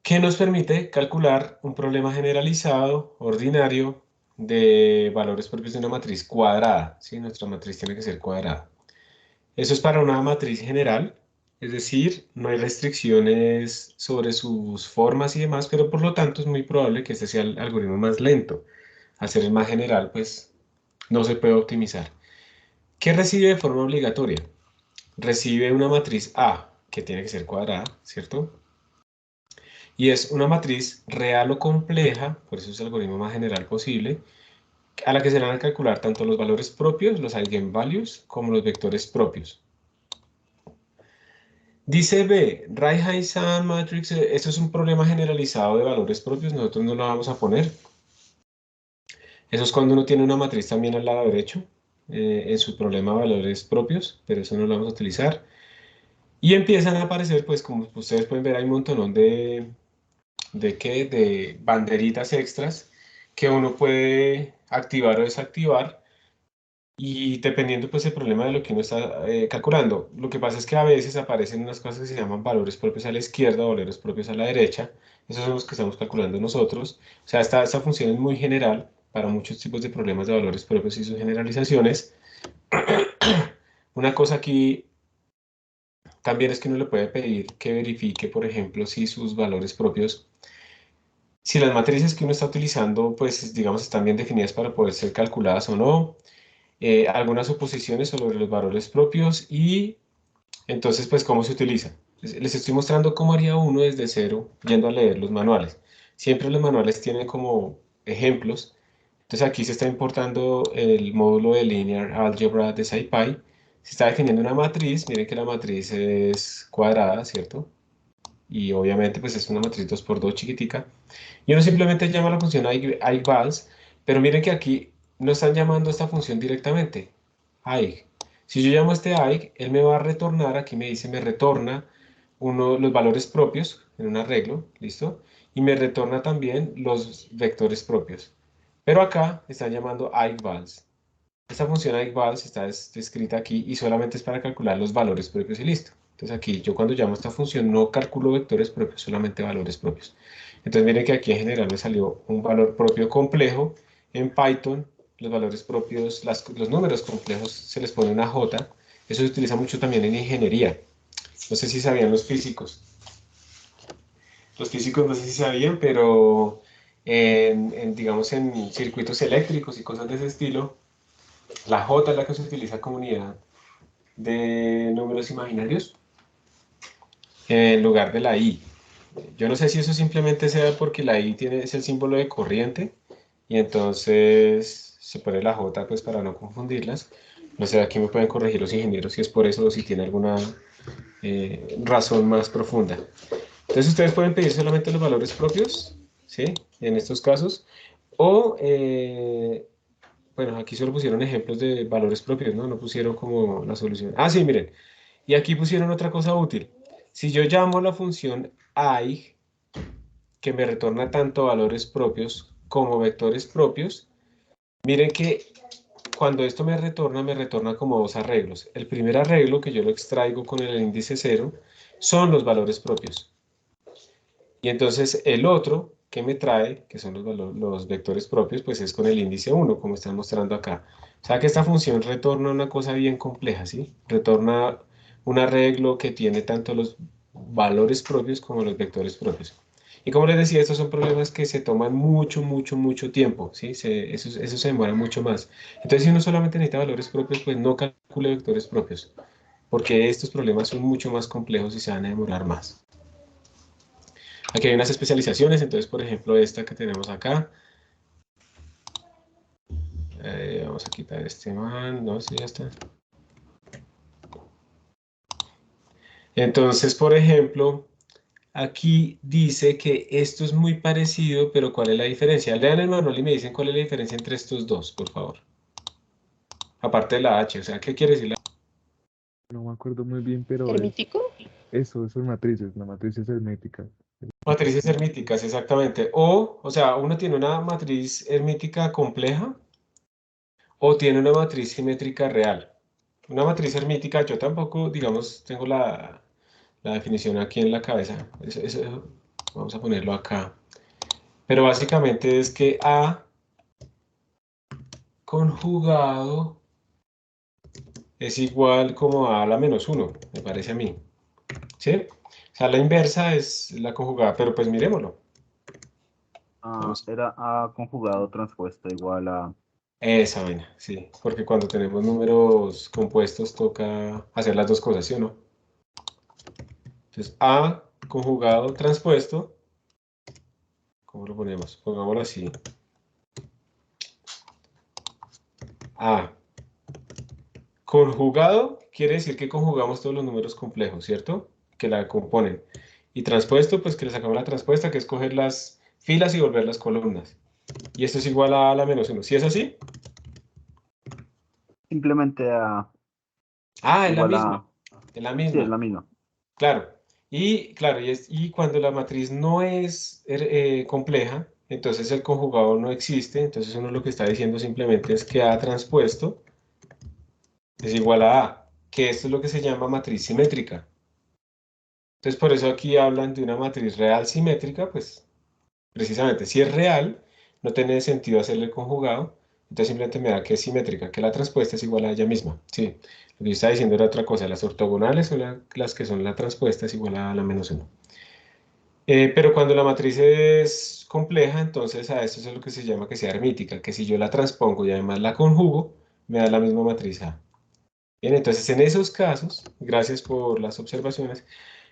A: que nos permite calcular un problema generalizado, ordinario, de valores propios de una matriz cuadrada, ¿sí? Nuestra matriz tiene que ser cuadrada. Eso es para una matriz general, es decir, no hay restricciones sobre sus formas y demás, pero por lo tanto es muy probable que este sea el algoritmo más lento. Al ser el más general, pues no se puede optimizar. ¿Qué recibe de forma obligatoria? Recibe una matriz A, que tiene que ser cuadrada, ¿cierto? Y es una matriz real o compleja, por eso es el algoritmo más general posible, a la que se le van a calcular tanto los valores propios, los eigenvalues, como los vectores propios. Dice B, Right-hand matrix, esto es un problema generalizado de valores propios, nosotros no lo vamos a poner. Eso es cuando uno tiene una matriz también al lado derecho, en su problema de valores propios, pero eso no lo vamos a utilizar. Y empiezan a aparecer, pues como ustedes pueden ver, hay un montón de banderitas extras que uno puede activar o desactivar y dependiendo pues el problema de lo que uno está calculando. Lo que pasa es que a veces aparecen unas cosas que se llaman valores propios a la izquierda o valores propios a la derecha. Esos son los que estamos calculando nosotros. O sea, esta función es muy general para muchos tipos de problemas de valores propios y sus generalizaciones. Una cosa aquí también es que uno le puede pedir que verifique, por ejemplo, si sus valores propios, si las matrices que uno está utilizando, pues digamos, están bien definidas para poder ser calculadas o no. Algunas suposiciones sobre los valores propios y entonces, pues, ¿cómo se utiliza? Les estoy mostrando cómo haría uno desde cero yendo a leer los manuales. Siempre los manuales tienen como ejemplos. Entonces aquí se está importando el módulo de Linear Algebra de SciPy. Se está definiendo una matriz. Miren que la matriz es cuadrada, ¿cierto? Y obviamente pues es una matriz 2 por 2 chiquitica. Y uno simplemente llama a la función aigvals, pero miren que aquí no están llamando a esta función directamente, aig. Si yo llamo a este aig, él me va a retornar, aquí me dice, me retorna los valores propios en un arreglo, ¿listo? Y me retorna también los vectores propios. Pero acá están llamando aigvals. Esta función aigvals está descrita aquí y solamente es para calcular los valores propios y listo. Entonces aquí yo cuando llamo a esta función no calculo vectores propios, solamente valores propios. Entonces miren que aquí en general me salió un valor propio complejo. En Python los valores propios, los números complejos se les pone una J. Eso se utiliza mucho también en ingeniería. No sé si sabían los físicos. Los físicos no sé si sabían, pero digamos en circuitos eléctricos y cosas de ese estilo, la J es la que se utiliza como unidad de números imaginarios en lugar de la I. Yo no sé si eso simplemente sea porque la I es el símbolo de corriente y entonces se pone la J pues para no confundirlas. No sé, aquí me pueden corregir los ingenieros si es por eso o si tiene alguna razón más profunda. Entonces ustedes pueden pedir solamente los valores propios, ¿sí? En estos casos. O, bueno, aquí solo pusieron ejemplos de valores propios, ¿no? No pusieron como la solución. Ah, sí, miren. Y aquí pusieron otra cosa útil. Si yo llamo a la función aig, que me retorna tanto valores propios como vectores propios, miren que cuando esto me retorna como dos arreglos. El primer arreglo, que yo lo extraigo con el índice 0, son los valores propios. Y entonces el otro que me trae, que son los vectores propios, pues es con el índice 1, como están mostrando acá. O sea que esta función retorna una cosa bien compleja, ¿sí? Retorna un arreglo que tiene tanto los valores propios como los vectores propios. Y como les decía, estos son problemas que se toman mucho, mucho, mucho tiempo, ¿sí? Eso se demora mucho más. Entonces, si uno solamente necesita valores propios, pues no calcule vectores propios, porque estos problemas son mucho más complejos y se van a demorar más. Aquí hay unas especializaciones, entonces, por ejemplo, esta que tenemos acá. Vamos a quitar este man, no, sí, ya está. Entonces, por ejemplo, aquí dice que esto es muy parecido, pero ¿cuál es la diferencia? Lean el manual y me dicen cuál es la diferencia entre estos dos, por favor. Aparte de la H, o sea, ¿qué quiere decir la H?
F: No me acuerdo muy bien, pero es
B: ¿Hermítico?
F: Eso son matrices, la matriz es hermética.
A: Matrices hermíticas, exactamente. O sea, uno tiene una matriz hermítica compleja o tiene una matriz simétrica real. Una matriz hermítica, yo tampoco, digamos, tengo la definición aquí en la cabeza. Vamos a ponerlo acá. Pero básicamente es que A conjugado es igual como a la menos 1, me parece a mí. ¿Sí? O sea, la inversa es la conjugada, pero pues miremoslo. Vamos.
C: Era A conjugado transpuesto igual a...
A: Esa vaina, sí. Porque cuando tenemos números compuestos toca hacer las dos cosas, ¿sí o no? Entonces, A conjugado transpuesto. ¿Cómo lo ponemos? Pongámoslo así. A conjugado quiere decir que conjugamos todos los números complejos, ¿cierto? Que la componen. Y transpuesto, pues que le sacamos la transpuesta, que es coger las filas y volver las columnas. Y esto es igual a la menos 1. ¿Sí es así?
C: Simplemente A
A: Ah, es la
C: igual
A: misma.
C: a...
A: Es la
C: Sí, es la
A: misma.
C: misma.
A: Claro. Claro, y cuando la matriz no es compleja, entonces el conjugado no existe. Entonces uno lo que está diciendo simplemente es que A transpuesto es igual a A, que esto es lo que se llama matriz simétrica. Entonces por eso aquí hablan de una matriz real simétrica, pues precisamente si es real, no tiene sentido hacerle el conjugado, entonces simplemente me da que es simétrica, que la transpuesta es igual a ella misma. Sí, lo que yo estaba diciendo era otra cosa, las ortogonales son las que son la transpuesta es igual a la menos 1. Pero cuando la matriz es compleja, entonces a esto es lo que se llama que sea hermítica, que si yo la transpongo y además la conjugo, me da la misma matriz A. Bien, entonces en esos casos, gracias por las observaciones,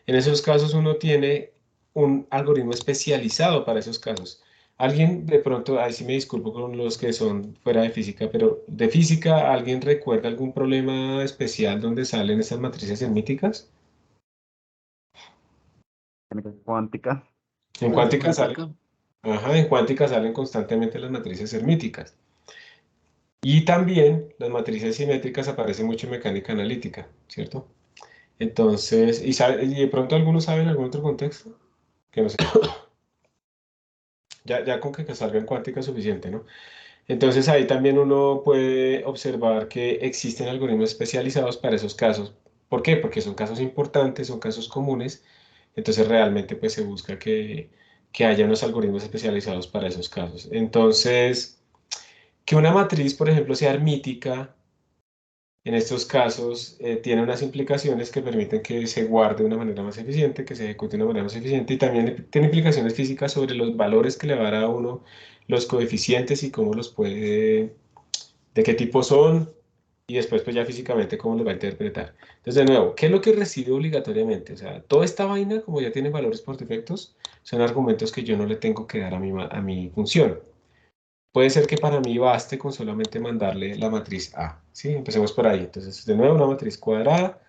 A: en esos casos uno tiene un algoritmo especializado para esos casos. Alguien de pronto, ahí sí me disculpo con los que son fuera de física, pero de física, ¿alguien recuerda algún problema especial donde salen esas matrices hermíticas?
C: Mecánica cuántica.
A: En cuántica salen, ajá, en cuántica salen constantemente las matrices hermíticas. Y también las matrices simétricas aparecen mucho en mecánica analítica, ¿cierto? Entonces, y de pronto algunos saben algún otro contexto, que no sé. Ya con que salga en cuántica es suficiente, ¿no? Entonces ahí también uno puede observar que existen algoritmos especializados para esos casos. ¿Por qué? Porque son casos importantes, son casos comunes, entonces realmente pues se busca que haya unos algoritmos especializados para esos casos. Entonces, que una matriz, por ejemplo, sea hermítica, en estos casos tiene unas implicaciones que permiten que se guarde de una manera más eficiente, que se ejecute de una manera más eficiente y también tiene implicaciones físicas sobre los valores que le va a dar a uno los coeficientes y cómo los puede, de qué tipo son y después pues ya físicamente cómo los va a interpretar. Entonces de nuevo, ¿qué es lo que recibe obligatoriamente? O sea, toda esta vaina como ya tiene valores por defectos son argumentos que yo no le tengo que dar a mi función. Puede ser que para mí baste con solamente mandarle la matriz A, ¿sí? Empecemos por ahí. Entonces, de nuevo, una matriz cuadrada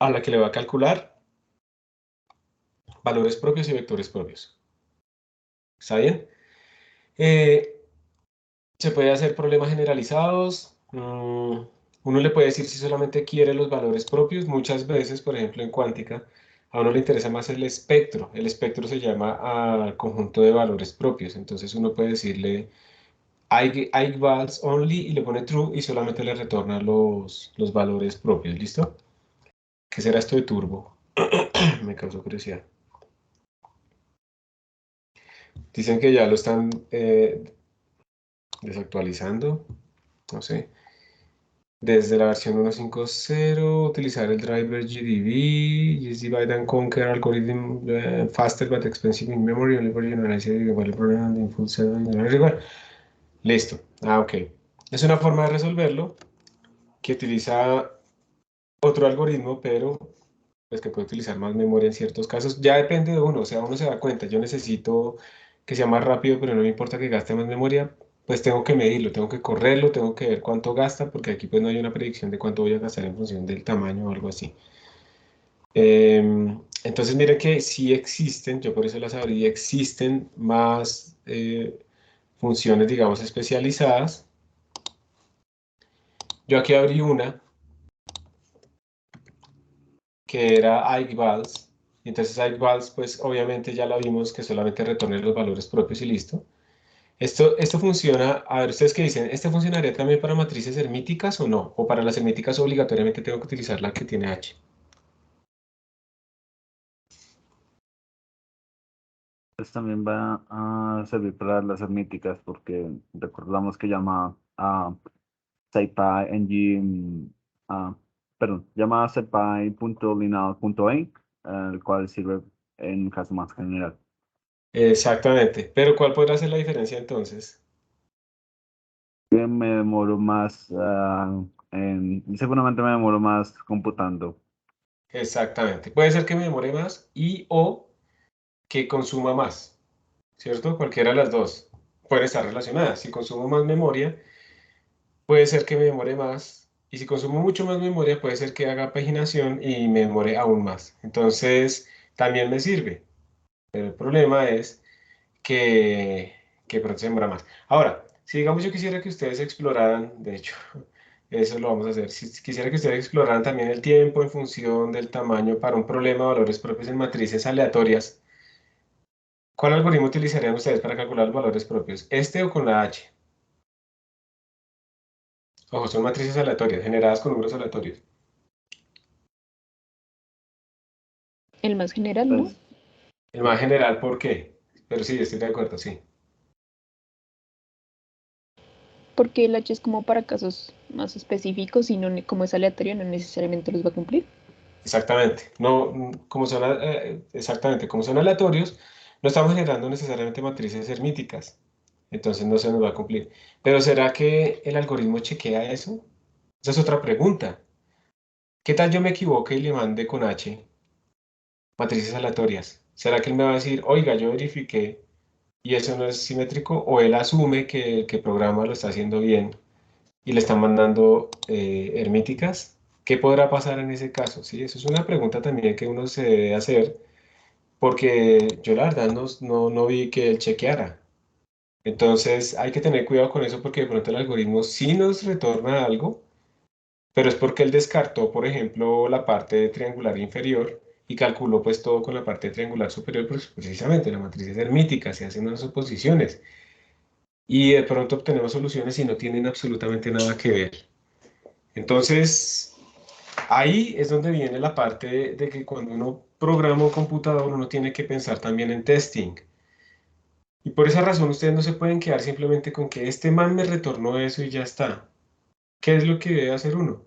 A: a la que le va a calcular valores propios y vectores propios. ¿Está bien? Eh, Se puede hacer problemas generalizados. Uno le puede decir si solamente quiere los valores propios. Muchas veces, por ejemplo, en cuántica, a uno le interesa más el espectro. El espectro se llama al conjunto de valores propios. Entonces, uno puede decirle equals only y le pone true y solamente le retorna los valores propios, ¿listo? ¿Qué será esto de turbo? Me causó curiosidad. Dicen que ya lo están desactualizando, no sé. Desde la versión 1.5.0, utilizar el driver GDB, Just Divide and Conquer algorithm faster but expensive in memory, only for generalized igual problem in full set igual. Listo. Ok. Es una forma de resolverlo que utiliza otro algoritmo, pero pues que puede utilizar más memoria en ciertos casos. Ya depende de uno, o sea, uno se da cuenta, yo necesito que sea más rápido, pero no me importa que gaste más memoria, pues tengo que medirlo, tengo que correrlo, tengo que ver cuánto gasta, porque aquí pues no hay una predicción de cuánto voy a gastar en función del tamaño o algo así. Entonces miren que sí existen, yo por eso las abrí, existen más funciones, digamos, especializadas. Yo aquí abrí una que era equals. Entonces equals, pues obviamente ya la vimos que solamente retorna los valores propios y listo. Esto funciona, a ver, ustedes qué dicen, ¿este funcionaría también para matrices hermíticas o no? O para las hermíticas obligatoriamente tengo que utilizar la que tiene H.
C: Pues también va a servir para las hermíticas porque recordamos que llama a SciPy llama a SciPy.lineal.e, el cual sirve en caso más general.
A: Exactamente, pero ¿cuál podrá ser la diferencia entonces?
C: Que me demoro más, seguramente me demoro más computando.
A: Exactamente, puede ser que me demore más y o que consuma más, ¿cierto? Cualquiera de las dos pueden estar relacionadas. Si consumo más memoria, puede ser que me demore más. Y si consumo mucho más memoria, puede ser que haga paginación y me demore aún más. Entonces, también me sirve. Pero el problema es que pronto se demora más. Ahora, si digamos yo quisiera que ustedes exploraran, de hecho, eso lo vamos a hacer. Si quisiera que ustedes exploraran también el tiempo en función del tamaño para un problema de valores propios en matrices aleatorias, ¿cuál algoritmo utilizarían ustedes para calcular los valores propios? ¿Este o con la H? Ojo, son matrices aleatorias, generadas con números aleatorios.
B: El más general, ¿no?
C: Pues,
A: El más general, ¿por qué? Pero sí, estoy de acuerdo, sí.
B: Porque el H es como para casos más específicos y no, como es aleatorio, no necesariamente los va a cumplir.
A: Exactamente. No, exactamente, como son aleatorios, no estamos generando necesariamente matrices hermíticas. Entonces no se nos va a cumplir. Pero ¿será que el algoritmo chequea eso? Esa es otra pregunta. ¿Qué tal yo me equivoque y le mande con H matrices aleatorias? ¿Será que él me va a decir, oiga, yo verifiqué y eso no es simétrico? ¿O él asume que el que programa lo está haciendo bien y le están mandando hermíticas? ¿Qué podrá pasar en ese caso? Sí, eso es una pregunta también que uno se debe hacer porque yo la verdad no vi que él chequeara. Entonces hay que tener cuidado con eso porque de pronto el algoritmo sí nos retorna algo, pero es porque él descartó, por ejemplo, la parte triangular inferior y calculó pues todo con la parte triangular superior, pues precisamente la matriz es hermítica, se hacen unas suposiciones y de pronto obtenemos soluciones y no tienen absolutamente nada que ver. Entonces, ahí es donde viene la parte de que cuando uno programa un computador, uno tiene que pensar también en testing. Y por esa razón ustedes no se pueden quedar simplemente con que este man me retornó eso y ya está. ¿Qué es lo que debe hacer uno?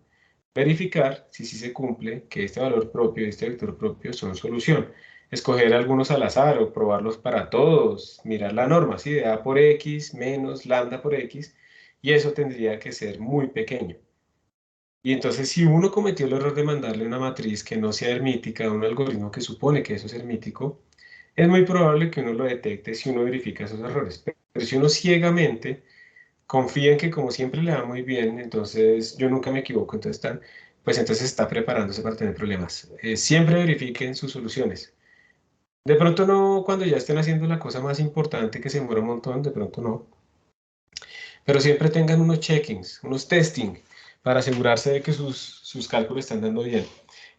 A: Verificar si sí se cumple que este valor propio y este vector propio son solución. Escoger algunos al azar o probarlos para todos. Mirar la norma, ¿sí? De A por X menos lambda por X. Y eso tendría que ser muy pequeño. Y entonces, si uno cometió el error de mandarle una matriz que no sea hermítica a un algoritmo que supone que eso es hermítico, es muy probable que uno lo detecte si uno verifica esos errores. Pero si uno ciegamente confía en que como siempre le va muy bien, entonces yo nunca me equivoco, pues entonces está preparándose para tener problemas. Siempre verifiquen sus soluciones. De pronto no cuando ya estén haciendo la cosa más importante que se demora un montón, de pronto no. Pero siempre tengan unos checkings, unos testing, para asegurarse de que sus cálculos están dando bien.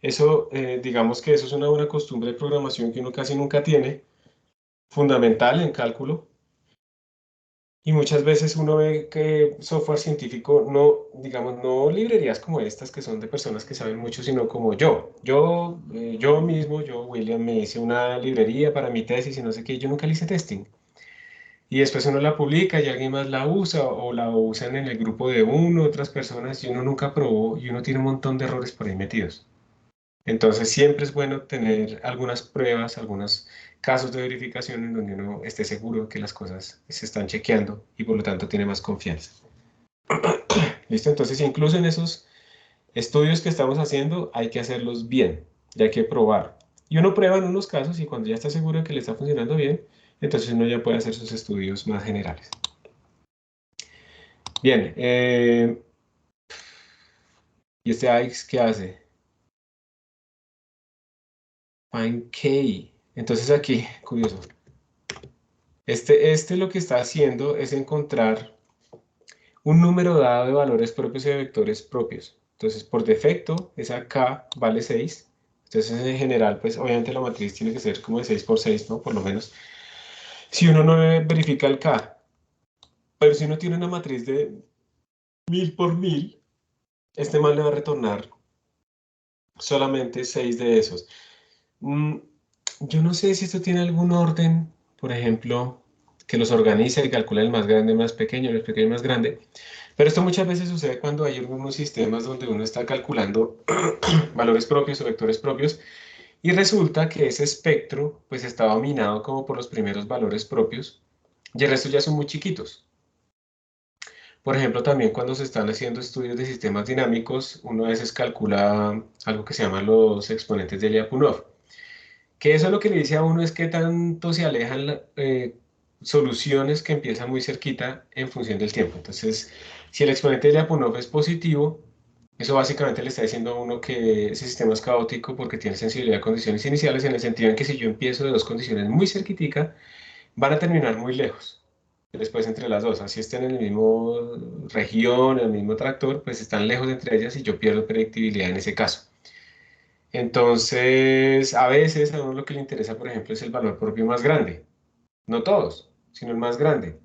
A: Eso, digamos que eso es una buena costumbre de programación que uno casi nunca tiene, fundamental en cálculo. Y muchas veces uno ve que software científico no, digamos, no librerías como estas que son de personas que saben mucho, sino como yo. Yo mismo, William, me hice una librería para mi tesis y no sé qué, yo nunca le hice testing. Y después uno la publica y alguien más la usa o la usan en el grupo de uno, otras personas y uno nunca probó y uno tiene un montón de errores por ahí metidos. Entonces siempre es bueno tener algunas pruebas, algunos casos de verificación en donde uno esté seguro de que las cosas se están chequeando y por lo tanto tiene más confianza. ¿Listo? Entonces incluso en esos estudios que estamos haciendo hay que hacerlos bien, ya hay que probar. Y uno prueba en unos casos y cuando ya está seguro de que le está funcionando bien, entonces uno ya puede hacer sus estudios más generales. Bien, ¿y este AX qué hace? Find K. Entonces aquí, curioso. Este lo que está haciendo es encontrar un número dado de valores propios y de vectores propios. Entonces, por defecto, esa K vale 6, Entonces, en general, pues obviamente la matriz tiene que ser como de 6 por 6, ¿no? Por lo menos. Si uno no verifica el K, pero si uno tiene una matriz de 1000 por 1000, este man le va a retornar solamente 6 de esos. Yo no sé si esto tiene algún orden, por ejemplo, que los organiza y calcula el más grande, más pequeño, el pequeño, más grande. Pero esto muchas veces sucede cuando hay algunos sistemas donde uno está calculando valores propios o vectores propios y resulta que ese espectro pues está dominado como por los primeros valores propios y el resto ya son muy chiquitos. Por ejemplo, también cuando se están haciendo estudios de sistemas dinámicos, uno a veces calcula algo que se llama los exponentes de Lyapunov, que eso lo que le dice a uno es que tanto se alejan soluciones que empiezan muy cerquita en función del tiempo. Entonces, si el exponente de Lyapunov es positivo, eso básicamente le está diciendo a uno que ese sistema es caótico porque tiene sensibilidad a condiciones iniciales, en el sentido en que si yo empiezo de dos condiciones muy cerquitica, van a terminar muy lejos. Después entre las dos, así estén en el mismo región, en el mismo tractor, pues están lejos entre ellas y yo pierdo predictibilidad en ese caso. Entonces, a veces a uno lo que le interesa, por ejemplo, es el valor propio más grande. No todos, sino el más grande.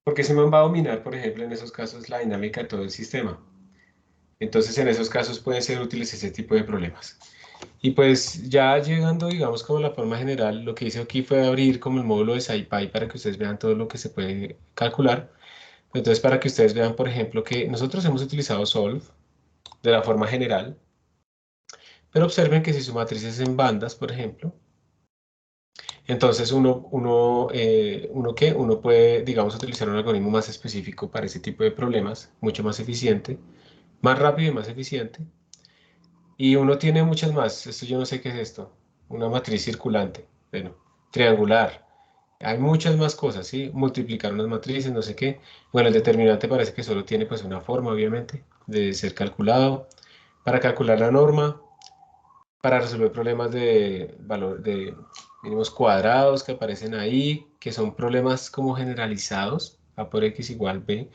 A: Porque ese man va a dominar, por ejemplo, en esos casos la dinámica de todo el sistema. Entonces, en esos casos pueden ser útiles ese tipo de problemas. Y pues ya llegando, digamos, como la forma general, lo que hice aquí fue abrir como el módulo de SciPy para que ustedes vean todo lo que se puede calcular. Entonces, para que ustedes vean, por ejemplo, que nosotros hemos utilizado Solve de la forma general, pero observen que si su matriz es en bandas, por ejemplo, entonces uno puede, digamos, utilizar un algoritmo más específico para ese tipo de problemas, mucho más eficiente, más rápido y más eficiente. Y uno tiene muchas más. Esto yo no sé qué es esto. Una matriz circulante, bueno, triangular. Hay muchas más cosas, ¿sí? Multiplicar unas matrices, no sé qué. Bueno, el determinante parece que solo tiene pues una forma, obviamente, de ser calculado. Para calcular la norma, para resolver problemas de valor de mínimos cuadrados que aparecen ahí, que son problemas como generalizados, A por X igual B,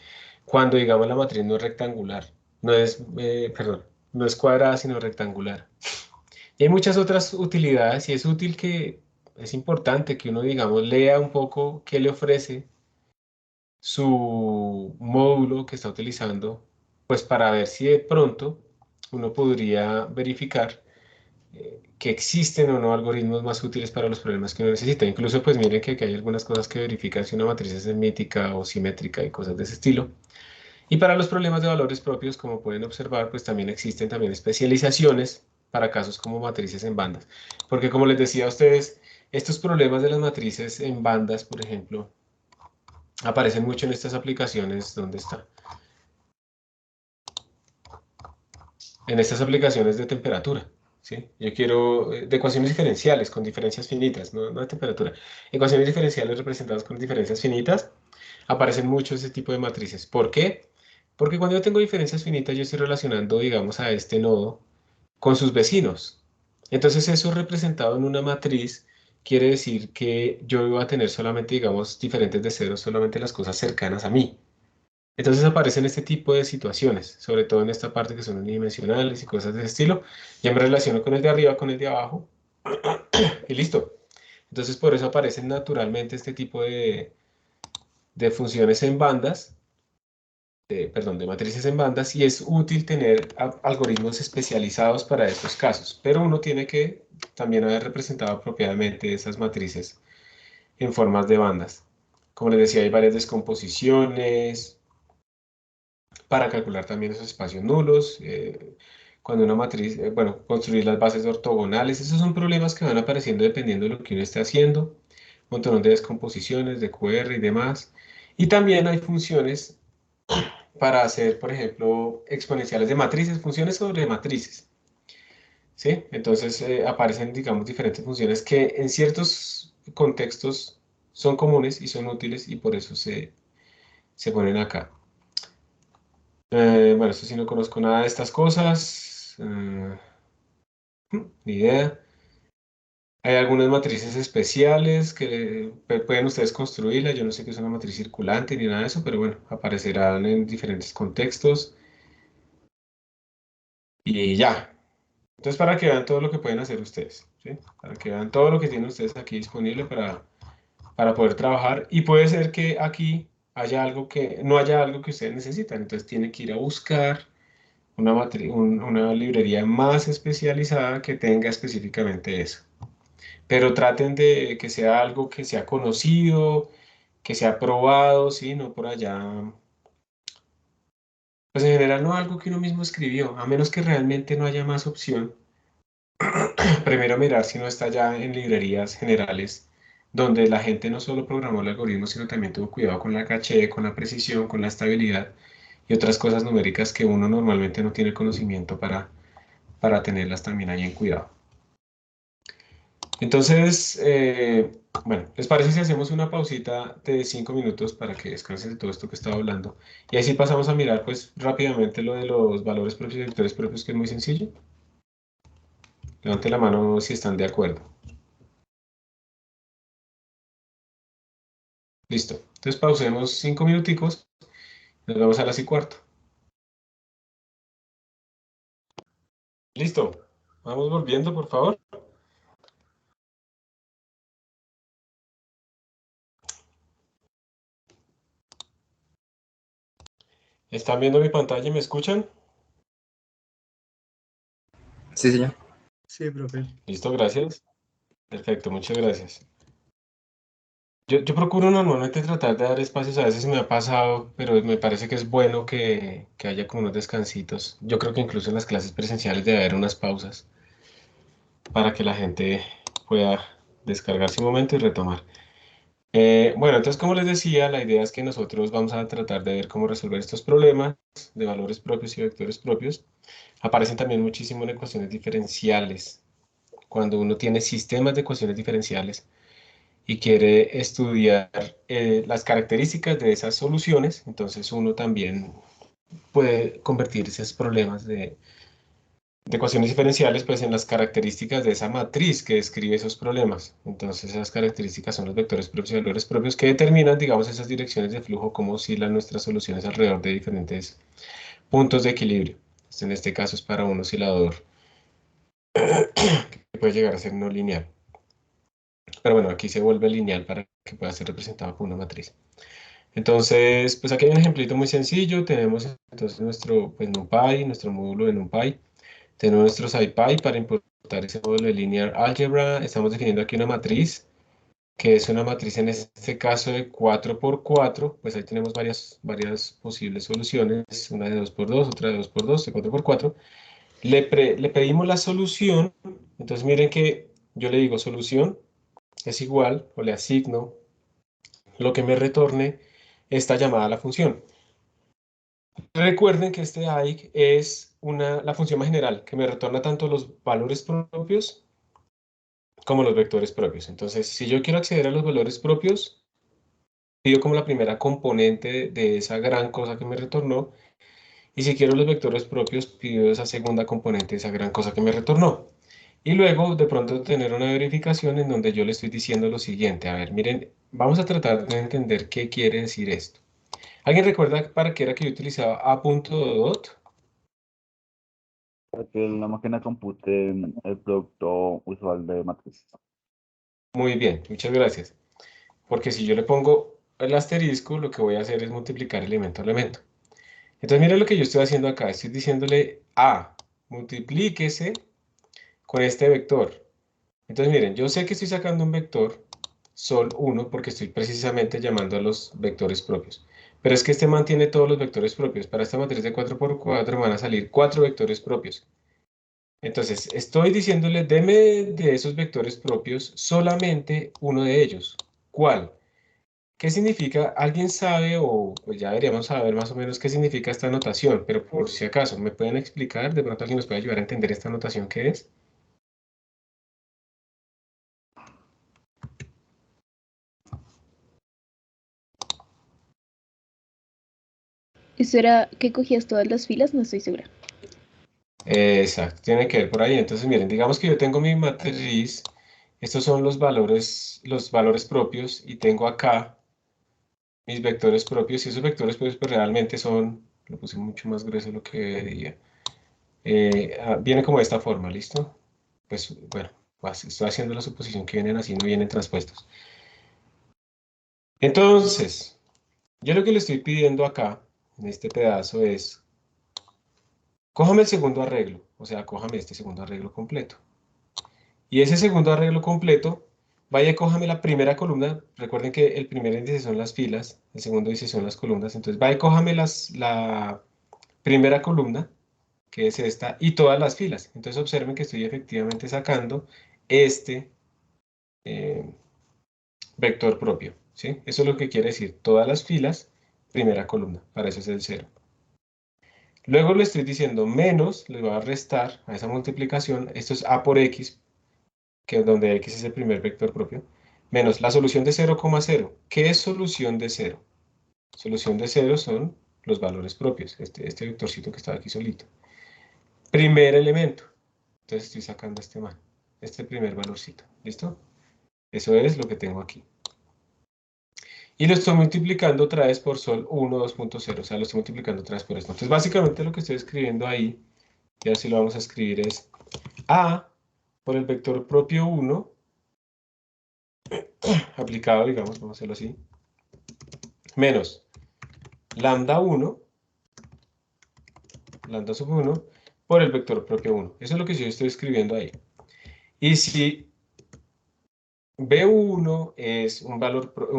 A: cuando digamos la matriz no es rectangular, perdón, no es cuadrada sino rectangular. Y hay muchas otras utilidades y es útil que, es importante que uno, digamos, lea un poco qué le ofrece su módulo que está utilizando, pues para ver si de pronto uno podría verificar que existen o no algoritmos más útiles para los problemas que uno necesita. Incluso, pues miren que aquí hay algunas cosas que verifican si una matriz es semítica o simétrica y cosas de ese estilo. Y para los problemas de valores propios, como pueden observar, pues también existen también especializaciones para casos como matrices en bandas. Porque como les decía a ustedes, estos problemas de las matrices en bandas, por ejemplo, aparecen mucho en estas aplicaciones. ¿Dónde está? En estas aplicaciones de temperatura. ¿Sí? Yo quiero de ecuaciones diferenciales con diferencias finitas, no de temperatura. Ecuaciones diferenciales representadas con diferencias finitas, aparecen mucho ese tipo de matrices. ¿Por qué? Porque cuando yo tengo diferencias finitas, yo estoy relacionando, digamos, a este nodo con sus vecinos. Entonces, eso representado en una matriz quiere decir que yo voy a tener solamente, digamos, diferentes de cero, solamente las cosas cercanas a mí. Entonces aparecen este tipo de situaciones, sobre todo en esta parte que son unidimensionales y cosas de ese estilo. Ya me relaciono con el de arriba, con el de abajo y listo. Entonces por eso aparecen naturalmente este tipo de funciones en bandas, perdón, de matrices en bandas, y es útil tener algoritmos especializados para estos casos. Pero uno tiene que también haber representado apropiadamente esas matrices en formas de bandas. Como les decía, hay varias descomposiciones para calcular también esos espacios nulos, cuando una matriz, bueno, construir las bases ortogonales, esos son problemas que van apareciendo dependiendo de lo que uno esté haciendo, un montón de descomposiciones, de QR y demás. Y también hay funciones para hacer, por ejemplo, exponenciales de matrices, funciones sobre matrices, ¿sí? Entonces aparecen, digamos, diferentes funciones que en ciertos contextos son comunes y son útiles y por eso se ponen acá. Bueno, esto sí no conozco nada de estas cosas. Ni idea. Hay algunas matrices especiales que pueden ustedes construirlas. Yo no sé qué es una matriz circulante ni nada de eso, pero bueno, aparecerán en diferentes contextos. Y ya. Entonces, para que vean todo lo que pueden hacer ustedes, ¿sí? Para que vean todo lo que tienen ustedes aquí disponible para poder trabajar. Y puede ser que aquí haya algo que, no haya algo que ustedes necesitan. Entonces, tienen que ir a buscar una librería más especializada que tenga específicamente eso. Pero traten de que sea algo que sea conocido, que sea probado, ¿sí? No por allá. Pues en general no algo que uno mismo escribió, a menos que realmente no haya más opción. Primero mirar si no está ya en librerías generales, donde la gente no solo programó el algoritmo, sino también tuvo cuidado con la caché, con la precisión, con la estabilidad y otras cosas numéricas que uno normalmente no tiene conocimiento para tenerlas también ahí en cuidado. Entonces, bueno, ¿les parece si hacemos una pausita de 5 minutos para que descansen de todo esto que estaba hablando? Y así pasamos a mirar pues rápidamente lo de los valores propios y vectores propios, que es muy sencillo. Levante la mano si están de acuerdo. Listo. Entonces pausemos 5 minuticos. Nos vemos a las y cuarto. Listo. Vamos volviendo, por favor. ¿Están viendo mi pantalla y me escuchan?
G: Sí, señor.
E: Sí, profe.
A: Listo, gracias. Perfecto, muchas gracias. Yo procuro normalmente tratar de dar espacios, a veces me ha pasado, pero me parece que es bueno que haya como unos descansitos. Yo creo que incluso en las clases presenciales debe haber unas pausas para que la gente pueda descargarse un momento y retomar. Bueno, entonces como les decía, la idea es que nosotros vamos a tratar de ver cómo resolver estos problemas de valores propios y vectores propios. Aparecen también muchísimo en ecuaciones diferenciales. Cuando uno tiene sistemas de ecuaciones diferenciales y quiere estudiar las características de esas soluciones, entonces uno también puede convertir esos problemas de ecuaciones diferenciales pues en las características de esa matriz que describe esos problemas. Entonces esas características son los vectores propios y valores propios que determinan, digamos, esas direcciones de flujo, cómo oscilan nuestras soluciones alrededor de diferentes puntos de equilibrio. Entonces, en este caso es para un oscilador que puede llegar a ser no lineal. Pero bueno, aquí se vuelve lineal para que pueda ser representado con una matriz. Entonces, pues aquí hay un ejemplito muy sencillo. Tenemos entonces nuestro pues, NumPy, nuestro módulo de NumPy. Tenemos nuestro SciPy para importar ese módulo de Linear Algebra. Estamos definiendo aquí una matriz, que es una matriz en este caso de 4×4. Pues ahí tenemos varias posibles soluciones. Una de 2×2, otra de 2×2, de 4×4. Le pedimos la solución. Entonces miren que yo le digo solución es igual, o le asigno lo que me retorne esta llamada a la función. Recuerden que este AIC es la función más general, que me retorna tanto los valores propios como los vectores propios. Entonces, si yo quiero acceder a los valores propios, pido como la primera componente de esa gran cosa que me retornó. Y si quiero los vectores propios, pido esa segunda componente de esa gran cosa que me retornó. Y luego, de pronto, tener una verificación en donde yo le estoy diciendo lo siguiente. A ver, miren, vamos a tratar de entender qué quiere decir esto. ¿Alguien recuerda para qué era que yo utilizaba a.dot?
C: Para que la máquina compute el producto usual de matrices.
A: Muy bien, muchas gracias. Porque si yo le pongo el asterisco, lo que voy a hacer es multiplicar elemento a elemento. Entonces, mira lo que yo estoy haciendo acá. Estoy diciéndole a, multiplíquese con este vector. Entonces, miren, yo sé que estoy sacando un vector sol 1 porque estoy precisamente llamando a los vectores propios. Pero es que este mantiene todos los vectores propios. Para esta matriz de 4×4 me van a salir 4 vectores propios. Entonces, estoy diciéndole, deme de esos vectores propios solamente uno de ellos. ¿Cuál? ¿Qué significa? ¿Alguien sabe o pues ya deberíamos saber más o menos qué significa esta notación? Pero por si acaso, ¿me pueden explicar? De pronto alguien nos puede ayudar a entender esta notación qué es.
B: ¿Eso era que cogías todas las filas? No estoy segura.
A: Exacto, tiene que ver por ahí. Entonces, miren, digamos que yo tengo mi matriz, estos son los valores propios, y tengo acá mis vectores propios, y esos vectores propios pues realmente son, lo puse mucho más grueso de lo que debería. Viene como de esta forma, ¿listo? Pues bueno, estoy haciendo la suposición que vienen así, no vienen transpuestos. Entonces, yo lo que le estoy pidiendo acá, en este pedazo, es, cójame el segundo arreglo, o sea, cójame este segundo arreglo completo. Y ese segundo arreglo completo, vaya, cójame la primera columna. Recuerden que el primer índice son las filas, el segundo índice son las columnas. Entonces, vaya, cójame la primera columna, que es esta, y todas las filas. Entonces, observen que estoy efectivamente sacando este vector propio, ¿sí? Eso es lo que quiere decir, todas las filas, primera columna. Para eso es el 0. Luego le estoy diciendo menos, le voy a restar a esa multiplicación. Esto es A por X, que es donde X es el primer vector propio, menos la solución de 0,0. ¿Qué es solución de 0? Solución de 0 son los valores propios, este vectorcito que está aquí solito. Primer elemento. Entonces estoy sacando este primer valorcito. ¿Listo? Eso es lo que tengo aquí. Y lo estoy multiplicando otra vez por sol 1, 2.0. O sea, lo estoy multiplicando otra vez por esto. Entonces, básicamente lo que estoy escribiendo ahí, y así lo vamos a escribir, es A por el vector propio 1, aplicado, digamos, vamos a hacerlo así, menos lambda 1, lambda sub 1, por el vector propio 1. Eso es lo que yo estoy escribiendo ahí. Y si B1 es un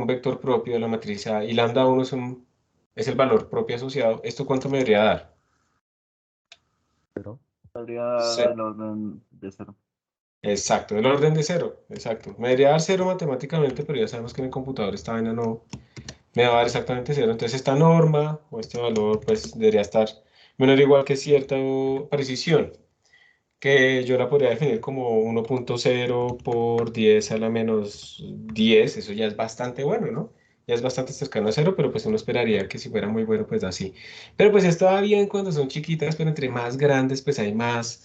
A: vector propio de la matriz A y lambda 1 es el valor propio asociado, ¿esto cuánto me debería dar?
F: Pero,
C: Habría
A: Cero.
C: el orden de 0.
A: Exacto, el orden de 0, exacto. Me debería dar 0 matemáticamente, pero ya sabemos que en el computador esta vaina no me va a dar exactamente 0. Entonces esta norma, o este valor, pues debería estar menor o igual que cierta precisión, que yo la podría definir como 1.0 por 10 a la menos 10. Eso ya es bastante bueno, ¿no? Ya es bastante cercano a 0, pero pues uno esperaría que si fuera muy bueno, pues así. Pero pues esto va bien cuando son chiquitas, pero entre más grandes, pues hay más,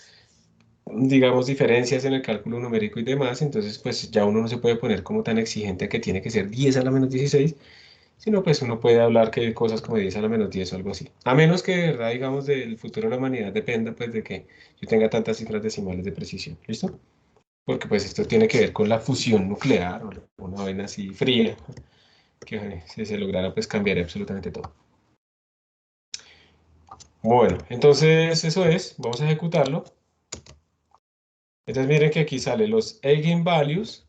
A: digamos, diferencias en el cálculo numérico y demás. Entonces, pues ya uno no se puede poner como tan exigente que tiene que ser 10 a la menos 16, sino pues uno puede hablar que cosas como 10 a la menos 10 o algo así. A menos que de verdad, digamos, del futuro de la humanidad dependa pues de que yo tenga tantas cifras decimales de precisión. ¿Listo? Porque pues esto tiene que ver con la fusión nuclear o una vaina así fría, que si se lograra pues cambiaría absolutamente todo. Bueno, entonces eso es, vamos a ejecutarlo. Entonces miren que aquí sale los eigenvalues,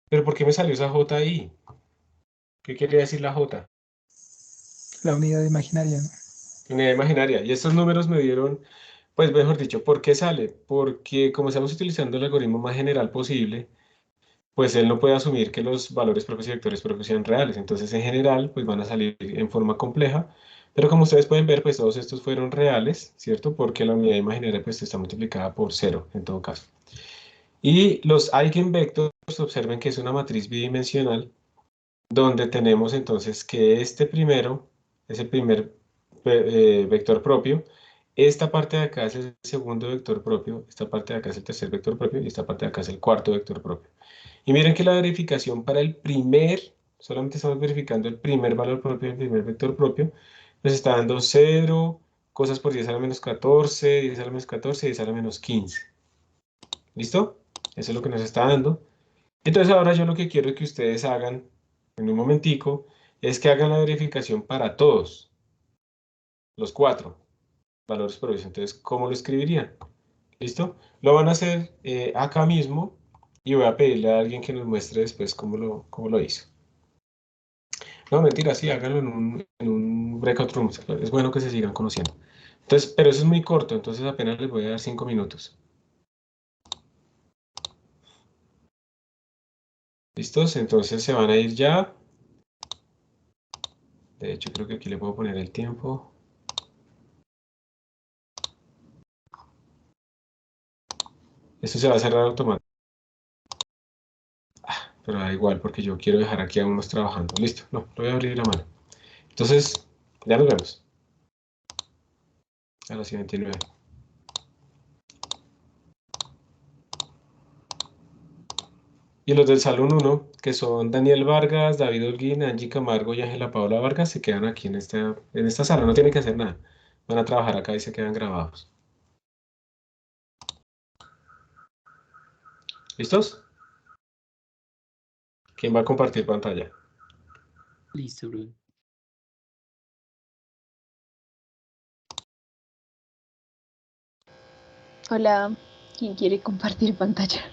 A: pero ¿por qué me salió esa J ahí? ¿Qué quiere decir la J?
G: La unidad imaginaria, ¿no?
A: Unidad imaginaria. Y estos números me dieron, pues mejor dicho, ¿por qué sale? Porque como estamos utilizando el algoritmo más general posible, pues él no puede asumir que los valores propios y vectores propios sean reales. Entonces, en general, pues van a salir en forma compleja. Pero como ustedes pueden ver, pues todos estos fueron reales, ¿cierto? Porque la unidad imaginaria pues está multiplicada por 0 en todo caso. Y los eigenvectors, observen que es una matriz bidimensional donde tenemos entonces que este primero es el primer vector propio, esta parte de acá es el segundo vector propio, esta parte de acá es el tercer vector propio y esta parte de acá es el cuarto vector propio. Y miren que la verificación para el solamente estamos verificando el primer valor propio del primer vector propio, nos está dando 0, cosas por 10 a la menos 14, 10 a la menos 14, 10 a la menos 15. ¿Listo? Eso es lo que nos está dando. Entonces ahora yo lo que quiero que ustedes hagan en un momentico es que hagan la verificación para todos, los 4 valores propios. Entonces, ¿cómo lo escribirían? ¿Listo? Lo van a hacer acá mismo y voy a pedirle a alguien que nos muestre después cómo lo hizo. No, mentira, sí, háganlo en un breakout room. Es bueno que se sigan conociendo. Entonces, pero eso es muy corto, entonces apenas les voy a dar 5 minutos. ¿Listos? Entonces se van a ir ya. De hecho, creo que aquí le puedo poner el tiempo. Esto se va a cerrar automáticamente. Pero da igual, porque yo quiero dejar aquí a unos trabajando. Listo, no, lo voy a abrir a mano. Entonces, ya nos vemos. A las 29. Y los del Salón 1, que son Daniel Vargas, David Holguín, Angie Camargo y Ángela Paula Vargas, se quedan aquí en esta sala. No tienen que hacer nada. Van a trabajar acá y se quedan grabados. ¿Listos? ¿Quién va a compartir pantalla?
H: Listo, bro.
B: Hola, ¿quién quiere compartir pantalla?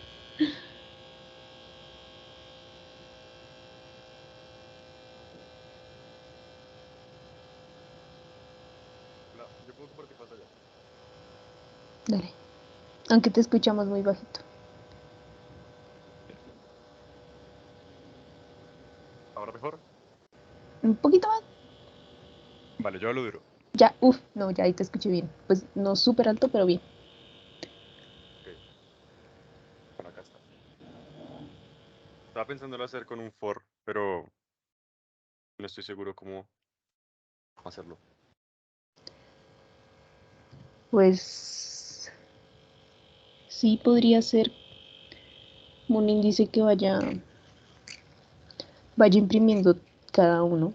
I: Hola, yo puedo compartir pantalla.
B: Dale. Aunque te escuchamos muy bajito.
I: ¿Ahora mejor?
B: Un poquito más.
I: Vale, yo hablo duro.
B: Ya, no, ya ahí te escuché bien. Pues no súper alto, pero bien.
I: Ok. Bueno, acá está. Estaba pensándolo hacer con un for, pero no estoy seguro cómo hacerlo.
B: Pues sí podría ser un índice que vaya imprimiendo cada uno.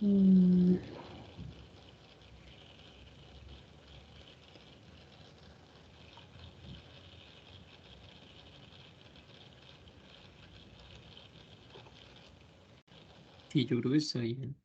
B: Mm,
H: Sí, yo creo que está bien.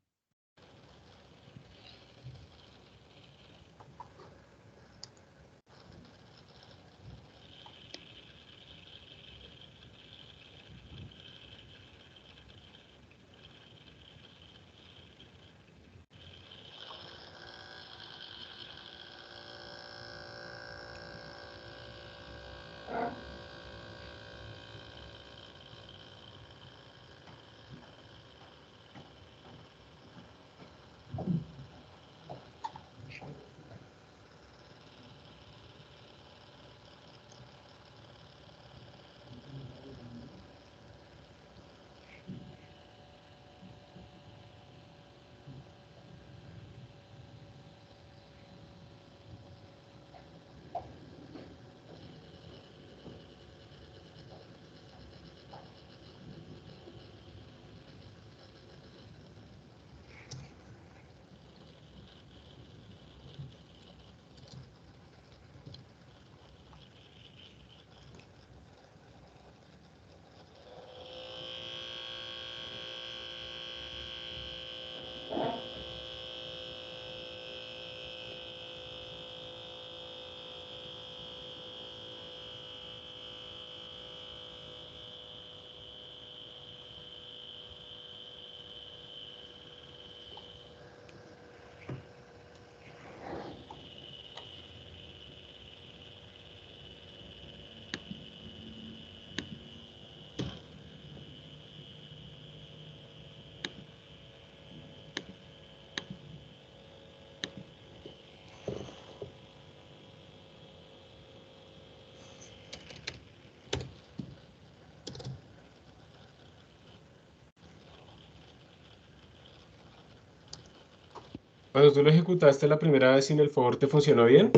A: Cuando tú lo ejecutaste la primera vez sin el for, ¿te funcionó bien?